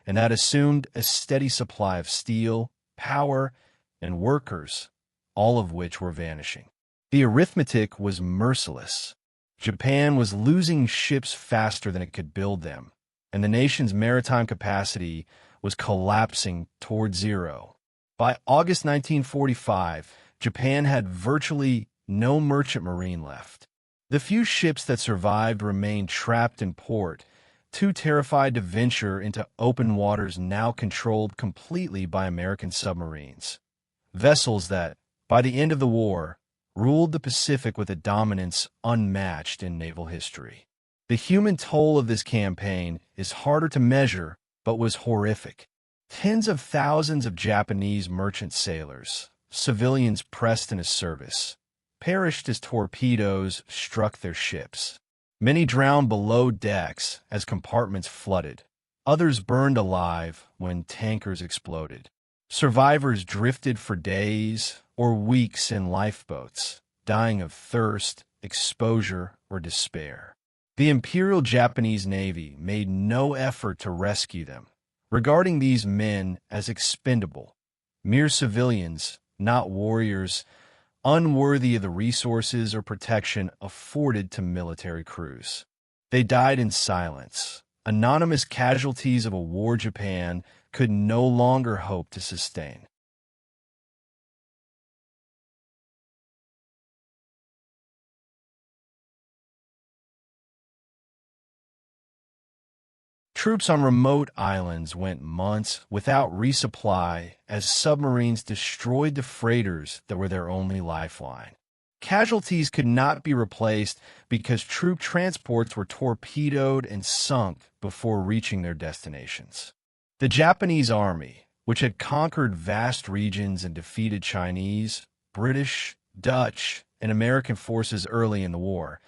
and that assumed a steady supply of steel, power, and workers, all of which were vanishing. The arithmetic was merciless. Japan was losing ships faster than it could build them, and the nation's maritime capacity was collapsing toward zero. By August 1945, Japan had virtually no merchant marine left. The few ships that survived remained trapped in port, too terrified to venture into open waters now controlled completely by American submarines. Vessels that, by the end of the war, ruled the Pacific with a dominance unmatched in naval history. The human toll of this campaign is harder to measure, but was horrific. Tens of thousands of Japanese merchant sailors, civilians pressed into service, perished as torpedoes struck their ships. Many drowned below decks as compartments flooded. Others burned alive when tankers exploded. Survivors drifted for days or weeks in lifeboats, dying of thirst, exposure, or despair. The Imperial Japanese Navy made no effort to rescue them, regarding these men as expendable, mere civilians, not warriors, unworthy of the resources or protection afforded to military crews. They died in silence, anonymous casualties of a war Japan could no longer hope to sustain. Troops on remote islands went months without resupply as submarines destroyed the freighters that were their only lifeline. Casualties could not be replaced because troop transports were torpedoed and sunk before reaching their destinations. The Japanese army, which had conquered vast regions and defeated Chinese, British, Dutch, and American forces early in the war,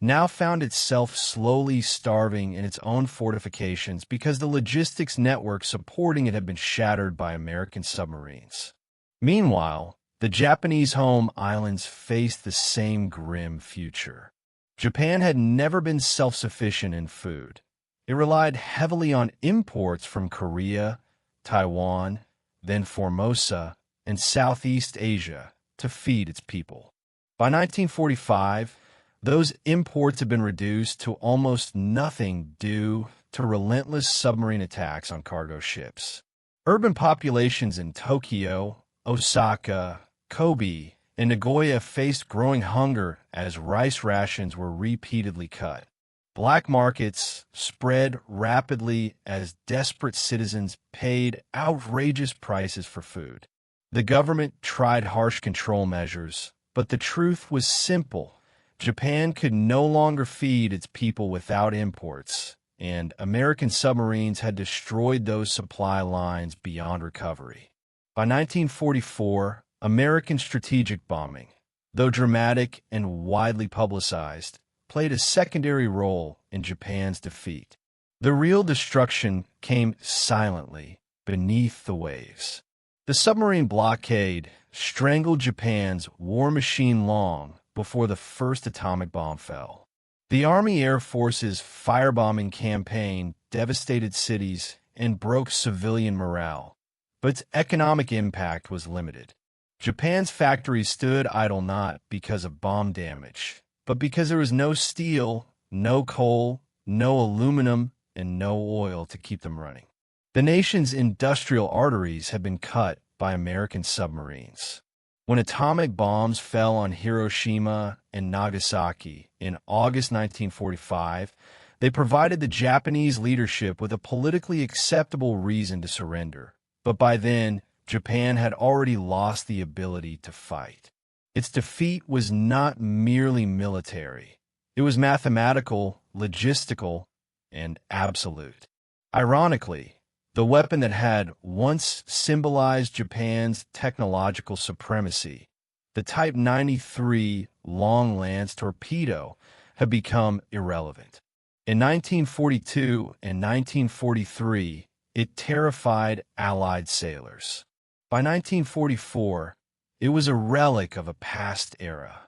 now found itself slowly starving in its own fortifications because the logistics network supporting it had been shattered by American submarines. Meanwhile, the Japanese home islands faced the same grim future. Japan had never been self-sufficient in food. It relied heavily on imports from Korea, Taiwan, then Formosa, and Southeast Asia to feed its people. By 1945, those imports had been reduced to almost nothing due to relentless submarine attacks on cargo ships. Urban populations in Tokyo, Osaka, Kobe, and Nagoya faced growing hunger as rice rations were repeatedly cut. Black markets spread rapidly as desperate citizens paid outrageous prices for food. The government tried harsh control measures, but the truth was simple. Japan could no longer feed its people without imports, and American submarines had destroyed those supply lines beyond recovery. By 1944, American strategic bombing, though dramatic and widely publicized, played a secondary role in Japan's defeat. The real destruction came silently beneath the waves. The submarine blockade, strangled Japan's war machine long before the first atomic bomb fell. The Army Air Force's firebombing campaign devastated cities and broke civilian morale, but its economic impact was limited. Japan's factories stood idle not because of bomb damage, but because there was no steel, no coal, no aluminum, and no oil to keep them running. The nation's industrial arteries had been cut by American submarines. When atomic bombs fell on Hiroshima and Nagasaki in August 1945, they provided the Japanese leadership with a politically acceptable reason to surrender. But by then, Japan had already lost the ability to fight. Its defeat was not merely military. It was mathematical, logistical, and absolute. Ironically, the weapon that had once symbolized Japan's technological supremacy, the Type 93 long-lance torpedo, had become irrelevant. In 1942 and 1943, it terrified Allied sailors. By 1944, it was a relic of a past era.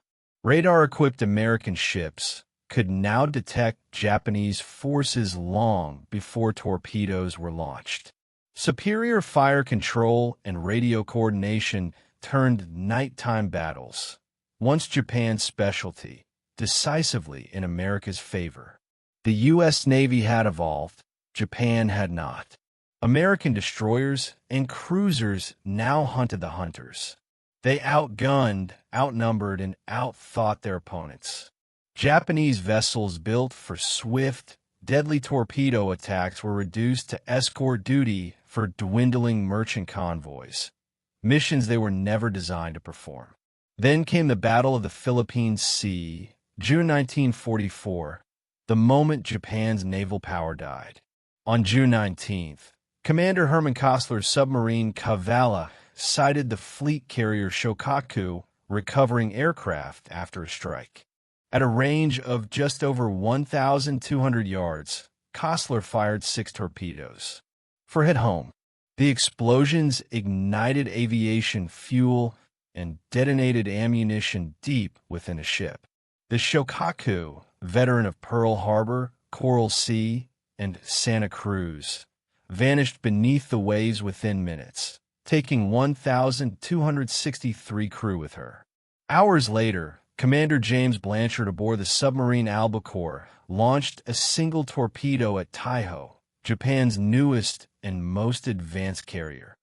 Radar-equipped American ships could now detect Japanese forces long before torpedoes were launched. Superior fire control and radio coordination turned nighttime battles, once Japan's specialty, decisively in America's favor. The U.S. Navy had evolved, Japan had not. American destroyers and cruisers now hunted the hunters. They outgunned, outnumbered, and outthought their opponents. Japanese vessels built for swift, deadly torpedo attacks were reduced to escort duty for dwindling merchant convoys, missions they were never designed to perform. Then came the Battle of the Philippine Sea, June 1944, the moment Japan's naval power died. On June 19th, Commander Herman Kostler's submarine Kavala sighted the fleet carrier Shokaku recovering aircraft after a strike. At a range of just over 1,200 yards, Kostler fired 6 torpedoes. For hit home, the explosions ignited aviation fuel and detonated ammunition deep within a ship. The Shokaku, veteran of Pearl Harbor, Coral Sea, and Santa Cruz, vanished beneath the waves within minutes, taking 1,263 crew with her. Hours later, Commander James Blanchard aboard the submarine Albacore launched a single torpedo at Taiho, Japan's newest and most advanced carrier,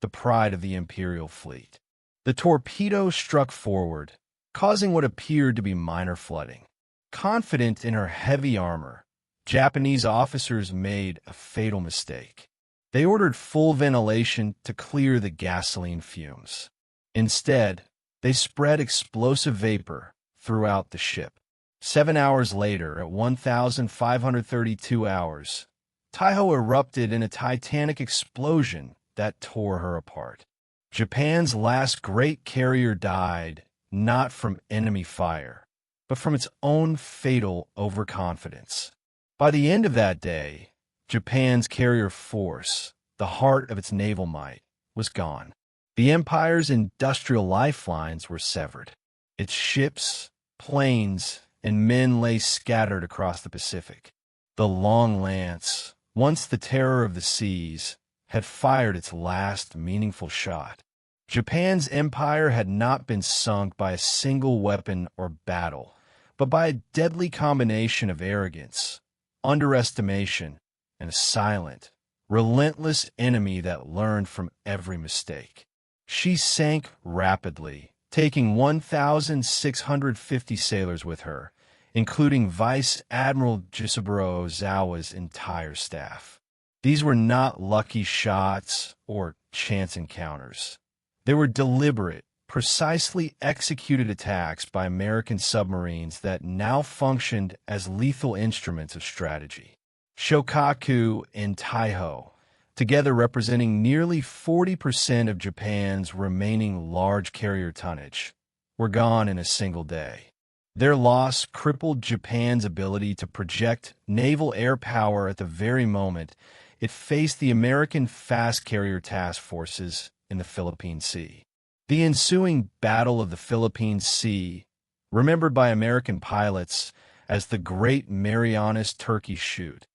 the pride of the Imperial Fleet. The torpedo struck forward, causing what appeared to be minor flooding. Confident in her heavy armor, Japanese officers made a fatal mistake. They ordered full ventilation to clear the gasoline fumes. Instead, they spread explosive vapor throughout the ship. 7 hours later, at 1,532 hours, Taiho erupted in a titanic explosion that tore her apart. Japan's last great carrier died not from enemy fire, but from its own fatal overconfidence. By the end of that day, Japan's carrier force, the heart of its naval might, was gone. The empire's industrial lifelines were severed. Its ships, planes, and men lay scattered across the Pacific. The Long Lance, once the terror of the seas, had fired its last meaningful shot. Japan's empire had not been sunk by a single weapon or battle, but by a deadly combination of arrogance, underestimation, and a silent, relentless enemy that learned from every mistake. She sank rapidly, taking 1,650 sailors with her, including Vice Admiral Jisaburo Ozawa's entire staff. These were not lucky shots or chance encounters. They were deliberate, precisely executed attacks by American submarines that now functioned as lethal instruments of strategy. Shokaku and Taiho, together representing nearly 40% of Japan's remaining large carrier tonnage, were gone in a single day. Their loss crippled Japan's ability to project naval air power at the very moment it faced the American fast carrier task forces in the Philippine Sea. The ensuing Battle of the Philippine Sea, remembered by American pilots as the Great Marianas Turkey Shoot,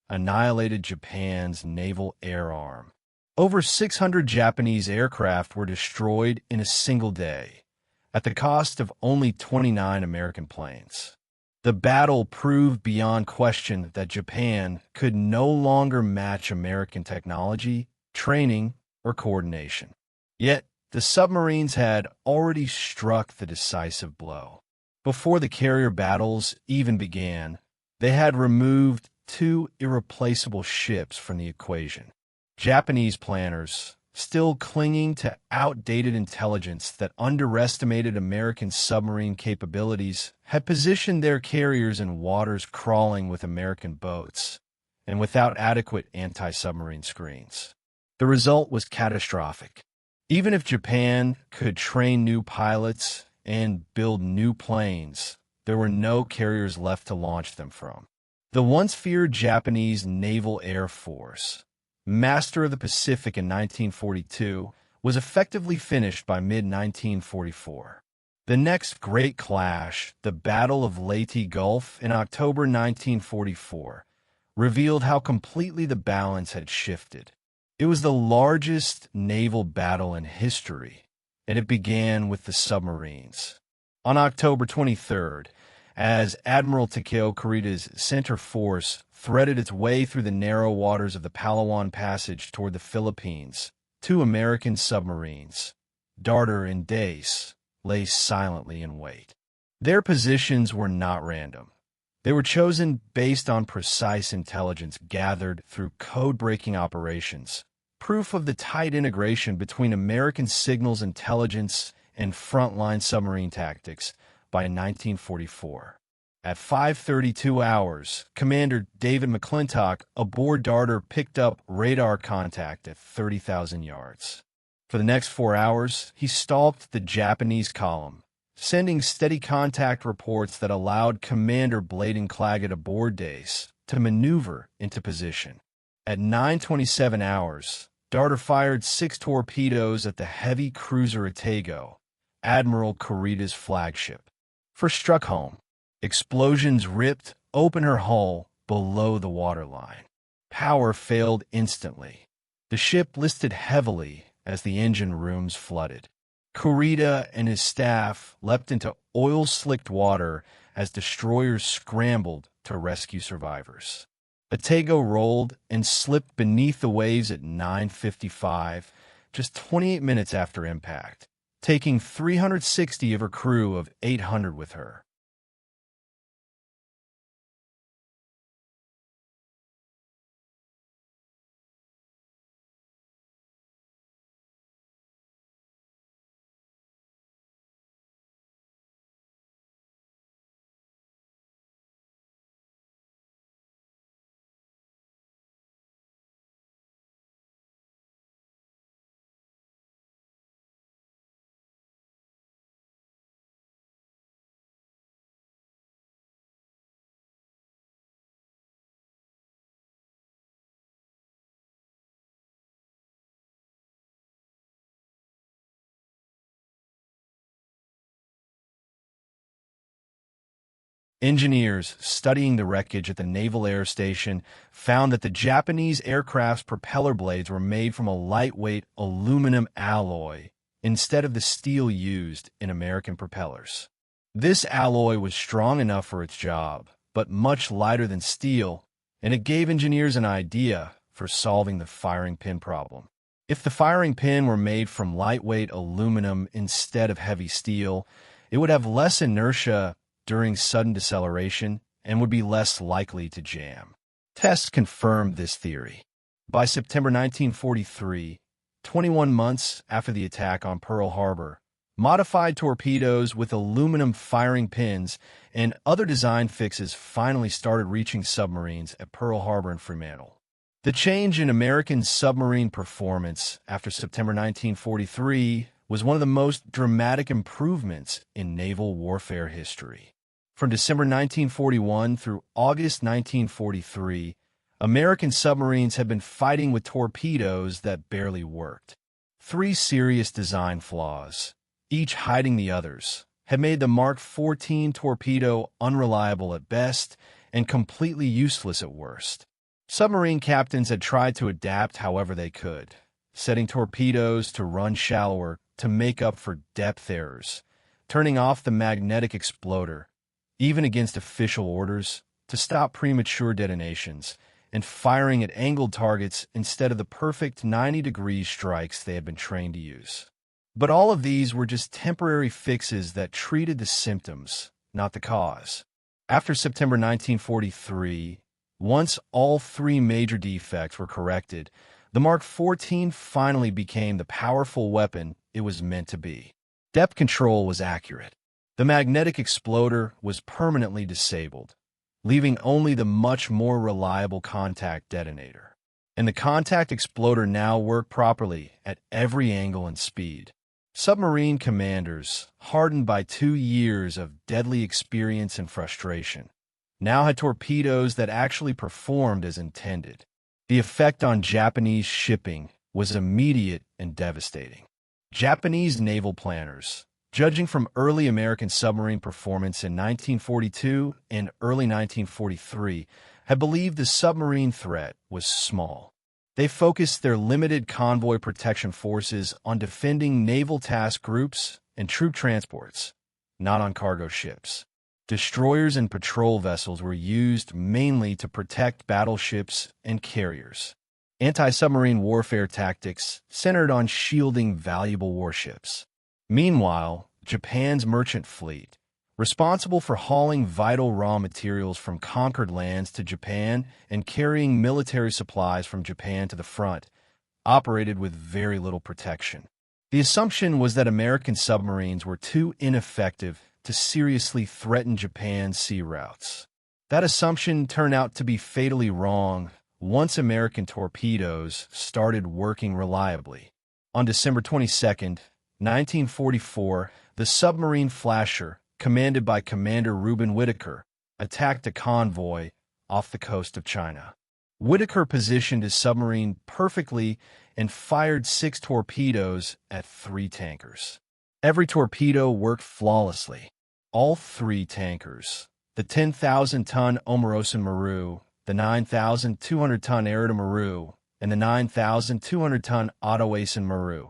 annihilated Japan's naval air arm. Over 600 Japanese aircraft were destroyed in a single day, at the cost of only 29 American planes. The battle proved beyond question that Japan could no longer match American technology, training, or coordination. Yet, the submarines had already struck the decisive blow. Before the carrier battles even began, they had removed two irreplaceable ships from the equation. Japanese planners, still clinging to outdated intelligence that underestimated American submarine capabilities, had positioned their carriers in waters crawling with American boats and without adequate anti-submarine screens. The result was catastrophic. Even if Japan could train new pilots and build new planes, there were no carriers left to launch them from. The once feared Japanese Naval Air Force, master of the Pacific in 1942, was effectively finished by mid-1944. The next great clash, the Battle of Leyte Gulf in October 1944, revealed how completely the balance had shifted. It was the largest naval battle in history, and it began with the submarines. On October 23rd, as Admiral Takeo Kurita's center force threaded its way through the narrow waters of the Palawan Passage toward the Philippines, two American submarines, Darter and Dace, lay silently in wait. Their positions were not random. They were chosen based on precise intelligence gathered through code-breaking operations, proof of the tight integration between American signals intelligence and frontline submarine tactics by 1944. At 5:32 hours, Commander David McClintock aboard Darter picked up radar contact at 30,000 yards. For the next 4 hours, he stalked the Japanese column, sending steady contact reports that allowed Commander Bladen Claggett aboard Dace to maneuver into position. At 9:27 hours, Darter fired 6 torpedoes at the heavy cruiser Otago, Admiral Kurita's flagship. First struck home. Explosions ripped open her hull below the waterline. Power failed instantly. The ship listed heavily as the engine rooms flooded. Kurita and his staff leapt into oil-slicked water as destroyers scrambled to rescue survivors. Otago rolled and slipped beneath the waves at 9:55, just 28 minutes after impact, taking 360 of her crew of 800 with her. Engineers studying the wreckage at the Naval Air Station found that the Japanese aircraft's propeller blades were made from a lightweight aluminum alloy instead of the steel used in American propellers. This alloy was strong enough for its job, but much lighter than steel, and it gave engineers an idea for solving the firing pin problem. If the firing pin were made from lightweight aluminum instead of heavy steel, it would have less inertia during sudden deceleration and would be less likely to jam. Tests confirmed this theory. By September 1943, 21 months after the attack on Pearl Harbor, modified torpedoes with aluminum firing pins and other design fixes finally started reaching submarines at Pearl Harbor and Fremantle. The change in American submarine performance after September 1943 was one of the most dramatic improvements in naval warfare history. From December 1941 through August 1943, American submarines had been fighting with torpedoes that barely worked. Three serious design flaws, each hiding the others, had made the Mark 14 torpedo unreliable at best and completely useless at worst. Submarine captains had tried to adapt however they could, setting torpedoes to run shallower to make up for depth errors, turning off the magnetic exploder, even against official orders, to stop premature detonations, and firing at angled targets instead of the perfect 90-degree strikes they had been trained to use. But all of these were just temporary fixes that treated the symptoms, not the cause. After September 1943, once all three major defects were corrected, the Mark 14 finally became the powerful weapon it was meant to be. Depth control was accurate. The magnetic exploder was permanently disabled, leaving only the much more reliable contact detonator. And the contact exploder now worked properly at every angle and speed. Submarine commanders, hardened by 2 years of deadly experience and frustration, now had torpedoes that actually performed as intended. The effect on Japanese shipping was immediate and devastating. Japanese naval planners, judging from early American submarine performance in 1942 and early 1943, had believed the submarine threat was small. They focused their limited convoy protection forces on defending naval task groups and troop transports, not on cargo ships. Destroyers and patrol vessels were used mainly to protect battleships and carriers. Anti-submarine warfare tactics centered on shielding valuable warships. Meanwhile, Japan's merchant fleet, responsible for hauling vital raw materials from conquered lands to Japan and carrying military supplies from Japan to the front, operated with very little protection. The assumption was that American submarines were too ineffective to seriously threaten Japan's sea routes. That assumption turned out to be fatally wrong once American torpedoes started working reliably. On December 22, 1944, the submarine Flasher, commanded by Commander Reuben Whitaker, attacked a convoy off the coast of China. Whitaker positioned his submarine perfectly and fired 6 torpedoes at 3 tankers. Every torpedo worked flawlessly. All 3 tankers, the 10,000-ton Omarosan Maru, the 9,200-ton Arita Maru, and the 9,200-ton Ottawasan Maru,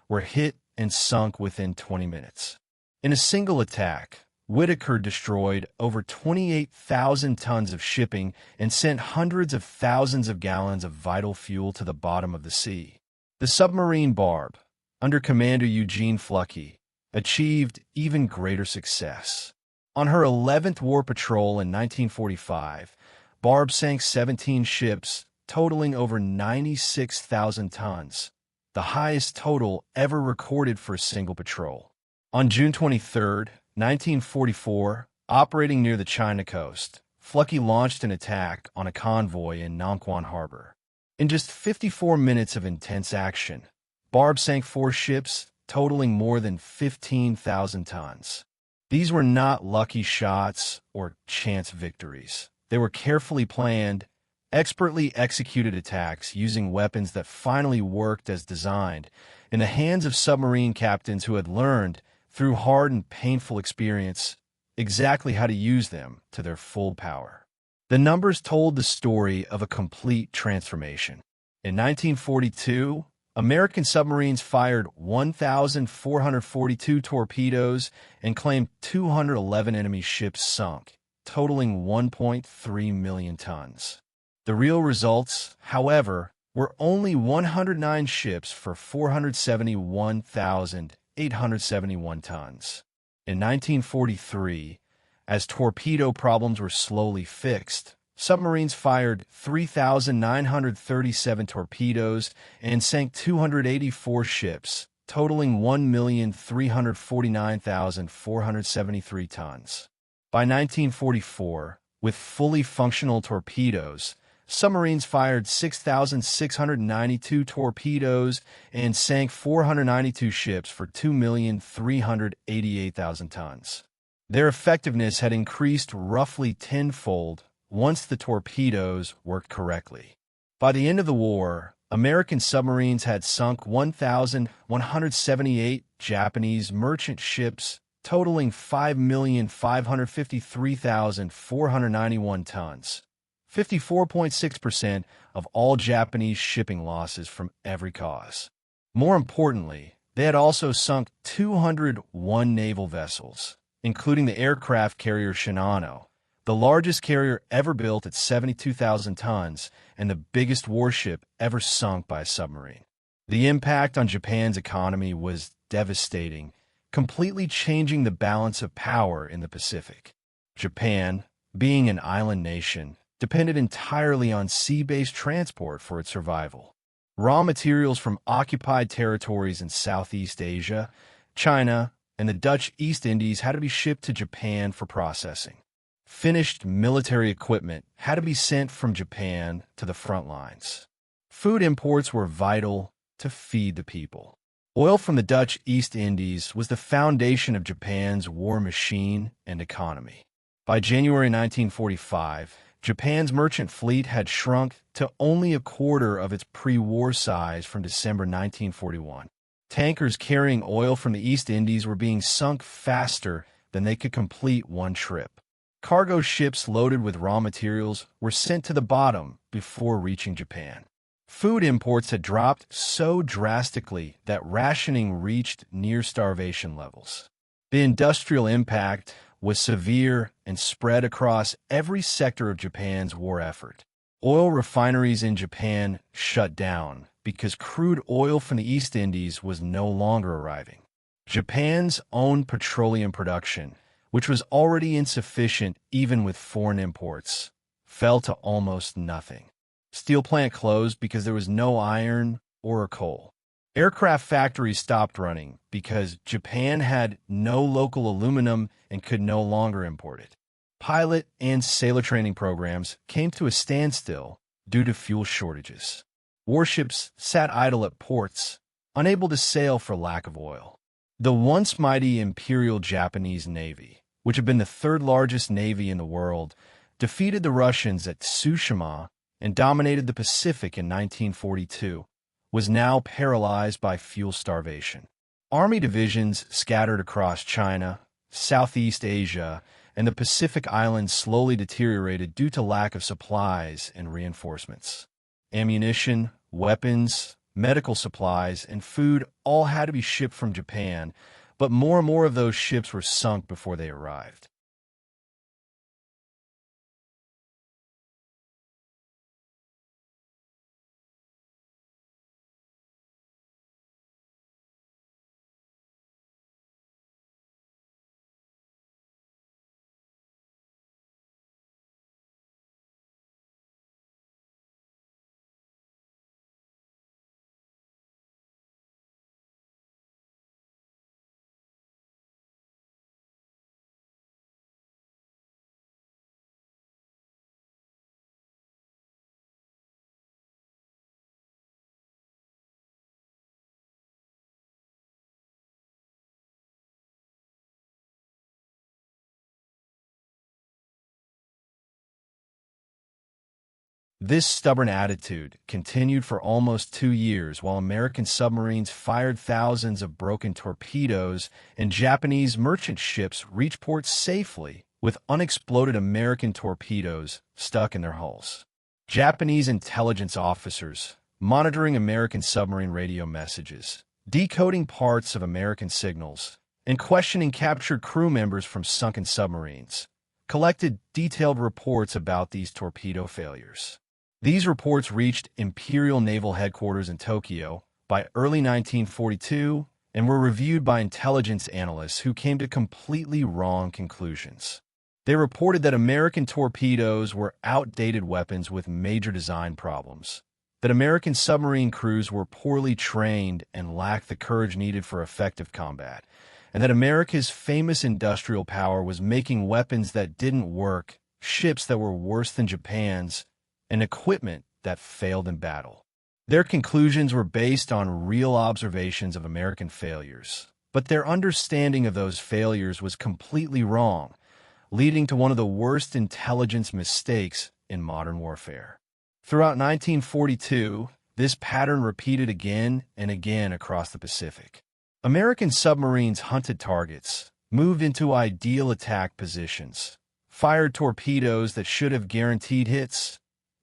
were hit and sunk within 20 minutes. In a single attack, Whitaker destroyed over 28,000 tons of shipping and sent hundreds of thousands of gallons of vital fuel to the bottom of the sea. The submarine Barb, under Commander Eugene Fluckey, achieved even greater success. On her 11th war patrol in 1945, Barb sank 17 ships, totaling over 96,000 tons, the highest total ever recorded for a single patrol. On June 23, 1944, operating near the China coast, Fluckey launched an attack on a convoy in Nongquan Harbor. In just 54 minutes of intense action, Barb sank 4 ships, totaling more than 15,000 tons. These were not lucky shots or chance victories. They were carefully planned, expertly executed attacks using weapons that finally worked as designed, in the hands of submarine captains who had learned, through hard and painful experience, exactly how to use them to their full power. The numbers told the story of a complete transformation. In 1942, American submarines fired 1,442 torpedoes and claimed 211 enemy ships sunk, totaling 1.3 million tons. The real results, however, were only 109 ships for 471,871 tons. In 1943, as torpedo problems were slowly fixed, submarines fired 3,937 torpedoes and sank 284 ships, totaling 1,349,473 tons. By 1944, with fully functional torpedoes, submarines fired 6,692 torpedoes and sank 492 ships for 2,388,000 tons. Their effectiveness had increased roughly tenfold once the torpedoes worked correctly. By the end of the war, American submarines had sunk 1,178 Japanese merchant ships, totaling 5,553,491 tons, 54.6% of all Japanese shipping losses from every cause. More importantly, they had also sunk 201 naval vessels, including the aircraft carrier Shinano, the largest carrier ever built at 72,000 tons and the biggest warship ever sunk by a submarine. The impact on Japan's economy was devastating, completely changing the balance of power in the Pacific. Japan, being an island nation, depended entirely on sea-based transport for its survival. Raw materials from occupied territories in Southeast Asia, China, and the Dutch East Indies had to be shipped to Japan for processing. Finished military equipment had to be sent from Japan to the front lines. Food imports were vital to feed the people. Oil from the Dutch East Indies was the foundation of Japan's war machine and economy. By January 1945, Japan's merchant fleet had shrunk to only a quarter of its pre-war size from December 1941. Tankers carrying oil from the East Indies were being sunk faster than they could complete one trip. Cargo ships loaded with raw materials were sent to the bottom before reaching Japan. Food imports had dropped so drastically that rationing reached near starvation levels. The industrial impact was severe and spread across every sector of Japan's war effort. Oil refineries in Japan shut down because crude oil from the East Indies was no longer arriving. Japan's own petroleum production, which was already insufficient even with foreign imports, fell to almost nothing. Steel plant closed because there was no iron or coal. Aircraft factories stopped running because Japan had no local aluminum and could no longer import it. Pilot and sailor training programs came to a standstill due to fuel shortages. Warships sat idle at ports, unable to sail for lack of oil. The once mighty Imperial Japanese Navy, which had been the third largest navy in the world, defeated the Russians at Tsushima and dominated the Pacific in 1942, was now paralyzed by fuel starvation. Army divisions scattered across China, Southeast Asia, and the Pacific Islands slowly deteriorated due to lack of supplies and reinforcements. Ammunition, weapons, medical supplies, and food all had to be shipped from Japan, but more and more of those ships were sunk before they arrived. This stubborn attitude continued for almost 2 years while American submarines fired thousands of broken torpedoes and Japanese merchant ships reached port safely with unexploded American torpedoes stuck in their hulls. Japanese intelligence officers, monitoring American submarine radio messages, decoding parts of American signals, and questioning captured crew members from sunken submarines, collected detailed reports about these torpedo failures. These reports reached Imperial Naval Headquarters in Tokyo by early 1942 and were reviewed by intelligence analysts who came to completely wrong conclusions. They reported that American torpedoes were outdated weapons with major design problems, that American submarine crews were poorly trained and lacked the courage needed for effective combat, and that America's famous industrial power was making weapons that didn't work, ships that were worse than Japan's, and equipment that failed in battle. Their conclusions were based on real observations of American failures, but their understanding of those failures was completely wrong, leading to one of the worst intelligence mistakes in modern warfare. Throughout 1942, This pattern repeated again and again across the Pacific. American submarines hunted targets, moved into ideal attack positions, fired torpedoes that should have guaranteed hits,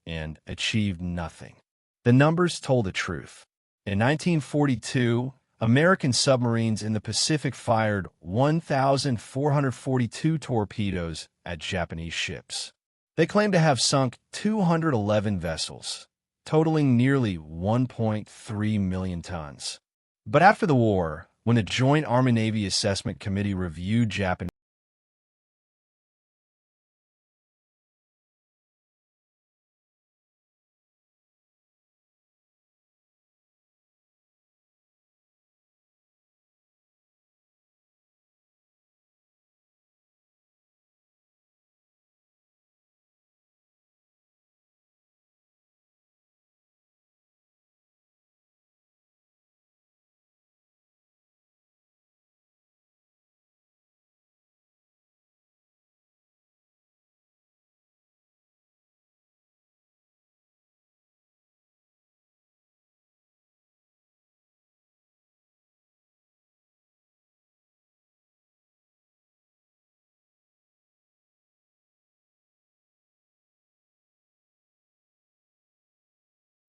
and achieved nothing. The numbers told the truth. In 1942, American submarines in the Pacific fired 1,442 torpedoes at Japanese ships. They claimed to have sunk 211 vessels, totaling nearly 1.3 million tons. But after the war, when the Joint Army-Navy Assessment Committee reviewed Japanese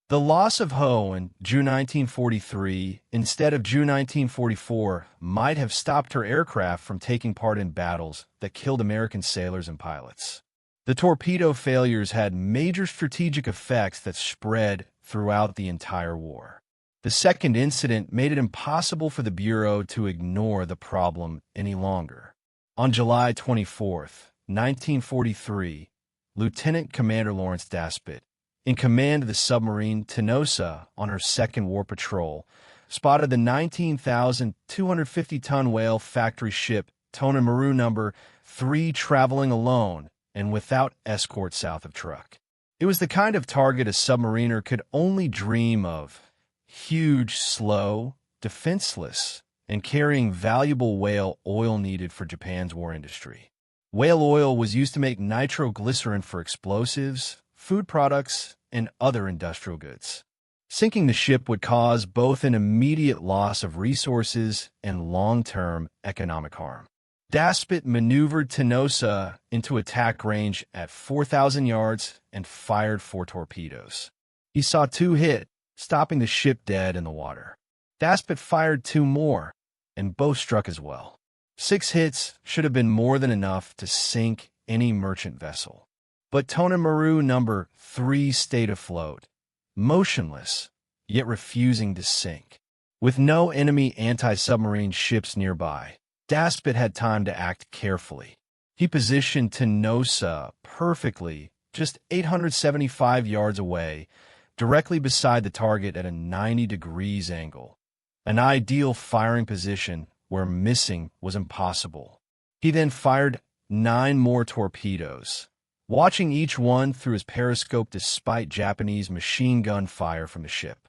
The loss of Ho in June 1943 instead of June 1944 might have stopped her aircraft from taking part in battles that killed American sailors and pilots. The torpedo failures had major strategic effects that spread throughout the entire war. The second incident made it impossible for the Bureau to ignore the problem any longer. On July 24, 1943, Lieutenant Commander Lawrence Daspit, in command of the submarine Tenosa on her second war patrol, spotted the 19,250-ton whale factory ship Tonemaru No. 3 traveling alone and without escort south of Truk. It was the kind of target a submariner could only dream of: huge, slow, defenseless, and carrying valuable whale oil needed for Japan's war industry. Whale oil was used to make nitroglycerin for explosives, food products, and other industrial goods. Sinking the ship would cause both an immediate loss of resources and long-term economic harm. Daspit maneuvered Tenosa into attack range at 4,000 yards and fired 4 torpedoes. He saw 2 hit, stopping the ship dead in the water. Daspit fired 2 more, and both struck as well. 6 hits should have been more than enough to sink any merchant vessel. But Tonemaru No. 3 stayed afloat, motionless, yet refusing to sink. With no enemy anti-submarine ships nearby, Daspit had time to act carefully. He positioned Tenosa perfectly, just 875 yards away, directly beside the target at a 90 degrees angle, an ideal firing position where missing was impossible. He then fired 9 more torpedoes, watching each one through his periscope despite Japanese machine gun fire from the ship.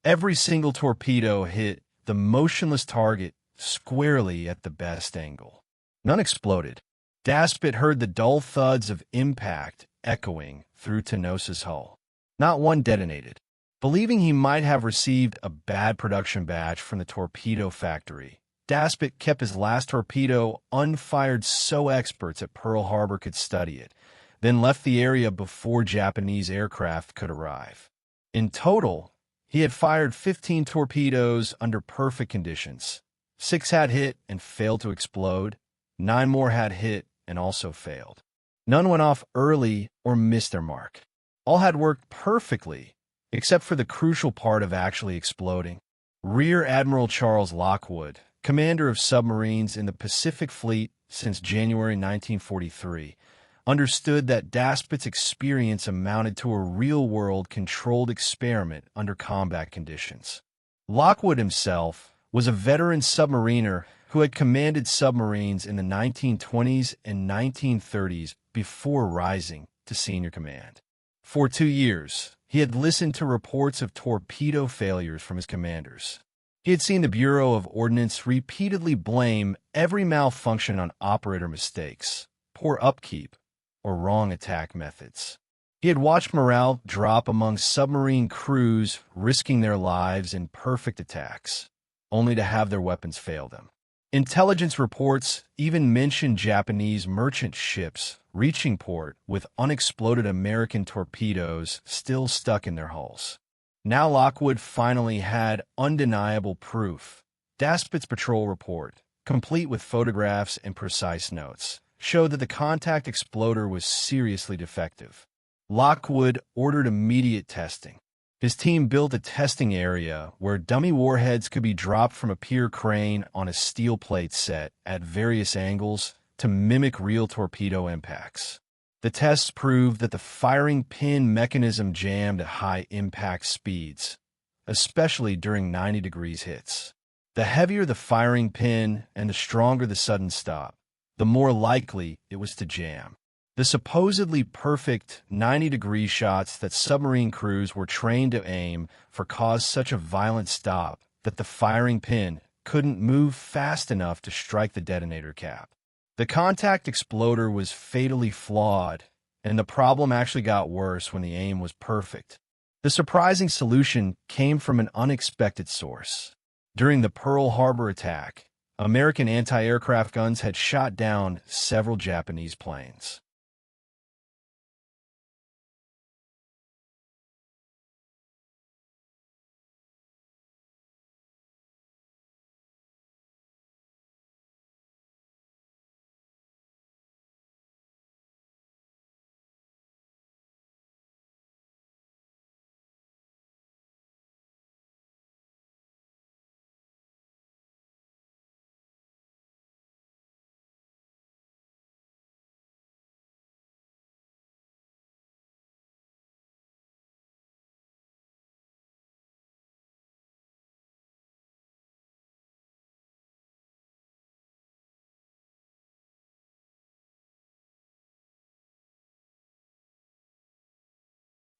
Every single torpedo hit the motionless target squarely at the best angle. None exploded. Daspit heard the dull thuds of impact echoing through Tenosa's hull. Not one detonated. Believing he might have received a bad production batch from the torpedo factory, Daspit kept his last torpedo unfired so experts at Pearl Harbor could study it, then left the area before Japanese aircraft could arrive. In total, he had fired 15 torpedoes under perfect conditions. 6 had hit and failed to explode. 9 more had hit and also failed. None went off early or missed their mark. All had worked perfectly, except for the crucial part of actually exploding. Rear Admiral Charles Lockwood, commander of submarines in the Pacific Fleet since January 1943, understood that Daspit's experience amounted to a real-world controlled experiment under combat conditions. Lockwood himself was a veteran submariner who had commanded submarines in the 1920s and 1930s before rising to senior command. For 2 years, he had listened to reports of torpedo failures from his commanders. He had seen the Bureau of Ordnance repeatedly blame every malfunction on operator mistakes, poor upkeep, or wrong attack methods. He had watched morale drop among submarine crews risking their lives in perfect attacks, only to have their weapons fail them. Intelligence reports even mentioned Japanese merchant ships reaching port with unexploded American torpedoes still stuck in their hulls. Now Lockwood finally had undeniable proof. Daspit's patrol report, complete with photographs and precise notes, showed that the contact exploder was seriously defective. Lockwood ordered immediate testing. His team built a testing area where dummy warheads could be dropped from a pier crane on a steel plate set at various angles to mimic real torpedo impacts. The tests proved that the firing pin mechanism jammed at high impact speeds, especially during 90 degrees hits. The heavier the firing pin and the stronger the sudden stop, the more likely it was to jam. The supposedly perfect 90-degree shots that submarine crews were trained to aim for caused such a violent stop that the firing pin couldn't move fast enough to strike the detonator cap. The contact exploder was fatally flawed, and the problem actually got worse when the aim was perfect. The surprising solution came from an unexpected source. During the Pearl Harbor attack, American anti-aircraft guns had shot down several Japanese planes.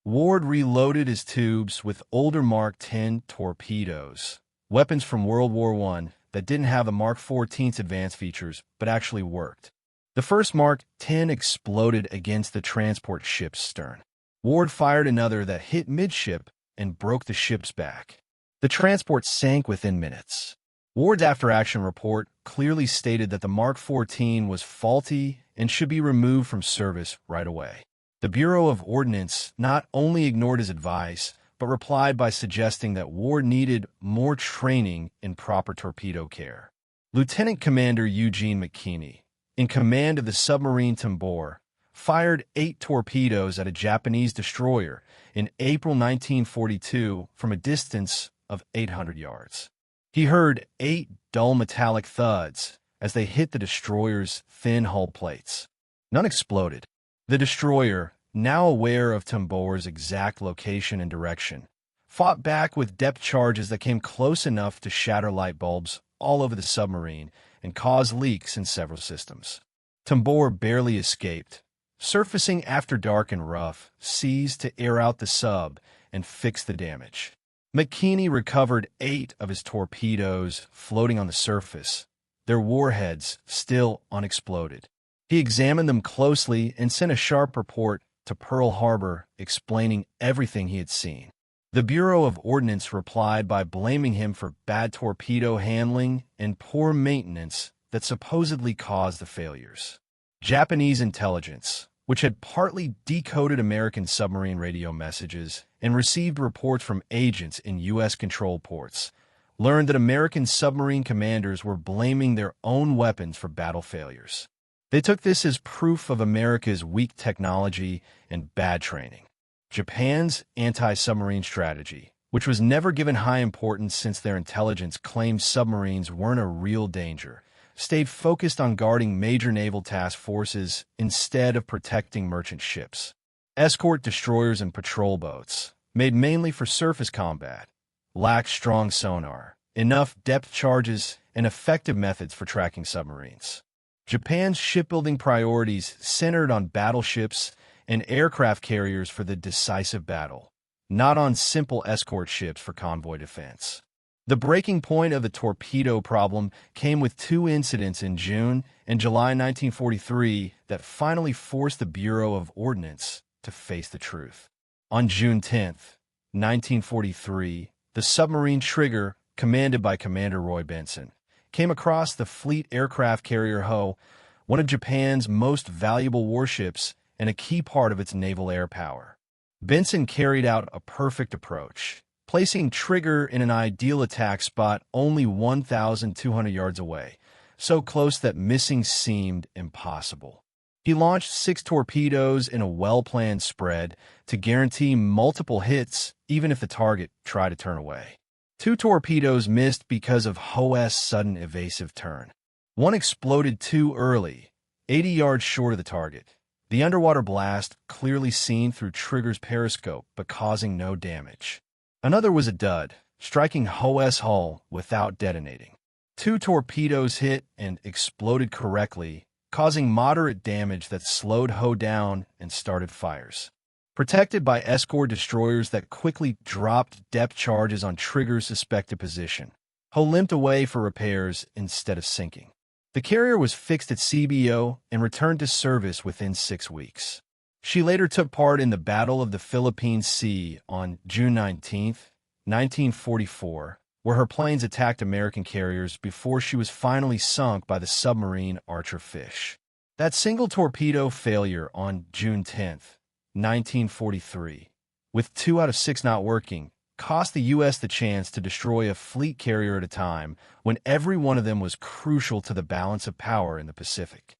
Ward reloaded his tubes with older Mark X torpedoes, weapons from World War I that didn't have the Mark XIV's advanced features but actually worked. The first Mark X exploded against the transport ship's stern. Ward fired another that hit midship and broke the ship's back. The transport sank within minutes. Ward's after-action report clearly stated that the Mark XIV was faulty and should be removed from service right away. The Bureau of Ordnance not only ignored his advice, but replied by suggesting that Ward needed more training in proper torpedo care. Lieutenant Commander Eugene McKinney, in command of the submarine Tambor, fired 8 torpedoes at a Japanese destroyer in April 1942 from a distance of 800 yards. He heard 8 dull metallic thuds as they hit the destroyer's thin hull plates. None exploded. The destroyer, now aware of Tambor's exact location and direction, fought back with depth charges that came close enough to shatter light bulbs all over the submarine and cause leaks in several systems. Tambor barely escaped, surfacing after dark and rough seas to air out the sub and fix the damage. McKinney recovered 8 of his torpedoes floating on the surface, their warheads still unexploded. He examined them closely and sent a sharp report to Pearl Harbor explaining everything he had seen. The Bureau of Ordnance replied by blaming him for bad torpedo handling and poor maintenance that supposedly caused the failures. Japanese intelligence, which had partly decoded American submarine radio messages and received reports from agents in U.S. control ports, learned that American submarine commanders were blaming their own weapons for battle failures. They took this as proof of America's weak technology and bad training. Japan's anti-submarine strategy, which was never given high importance since their intelligence claimed submarines weren't a real danger, stayed focused on guarding major naval task forces instead of protecting merchant ships. Escort destroyers and patrol boats, made mainly for surface combat, lacked strong sonar, enough depth charges, and effective methods for tracking submarines. Japan's shipbuilding priorities centered on battleships and aircraft carriers for the decisive battle, not on simple escort ships for convoy defense. The breaking point of the torpedo problem came with 2 incidents in June and July 1943 that finally forced the Bureau of Ordnance to face the truth. On June 10, 1943, the submarine Trigger, commanded by Commander Roy Benson, came across the Fleet aircraft carrier Ho, one of Japan's most valuable warships and a key part of its naval air power. Benson carried out a perfect approach, placing Trigger in an ideal attack spot only 1,200 yards away, so close that missing seemed impossible. He launched 6 torpedoes in a well-planned spread to guarantee multiple hits even if the target tried to turn away. 2 torpedoes missed because of Ho's sudden evasive turn. One exploded too early, 80 yards short of the target. The underwater blast clearly seen through Trigger's periscope but causing no damage. Another was a dud, striking Ho's hull without detonating. 2 torpedoes hit and exploded correctly, causing moderate damage that slowed Ho down and started fires. Protected by escort destroyers that quickly dropped depth charges on Trigger's suspected position, Ho limped away for repairs instead of sinking. The carrier was fixed at CBO and returned to service within 6 weeks. She later took part in the Battle of the Philippine Sea on June 19, 1944, where her planes attacked American carriers before she was finally sunk by the submarine Archer Fish. That single torpedo failure on June 10, 1943, with 2 out of 6 not working, cost the U.S. the chance to destroy a fleet carrier at a time when every one of them was crucial to the balance of power in the Pacific.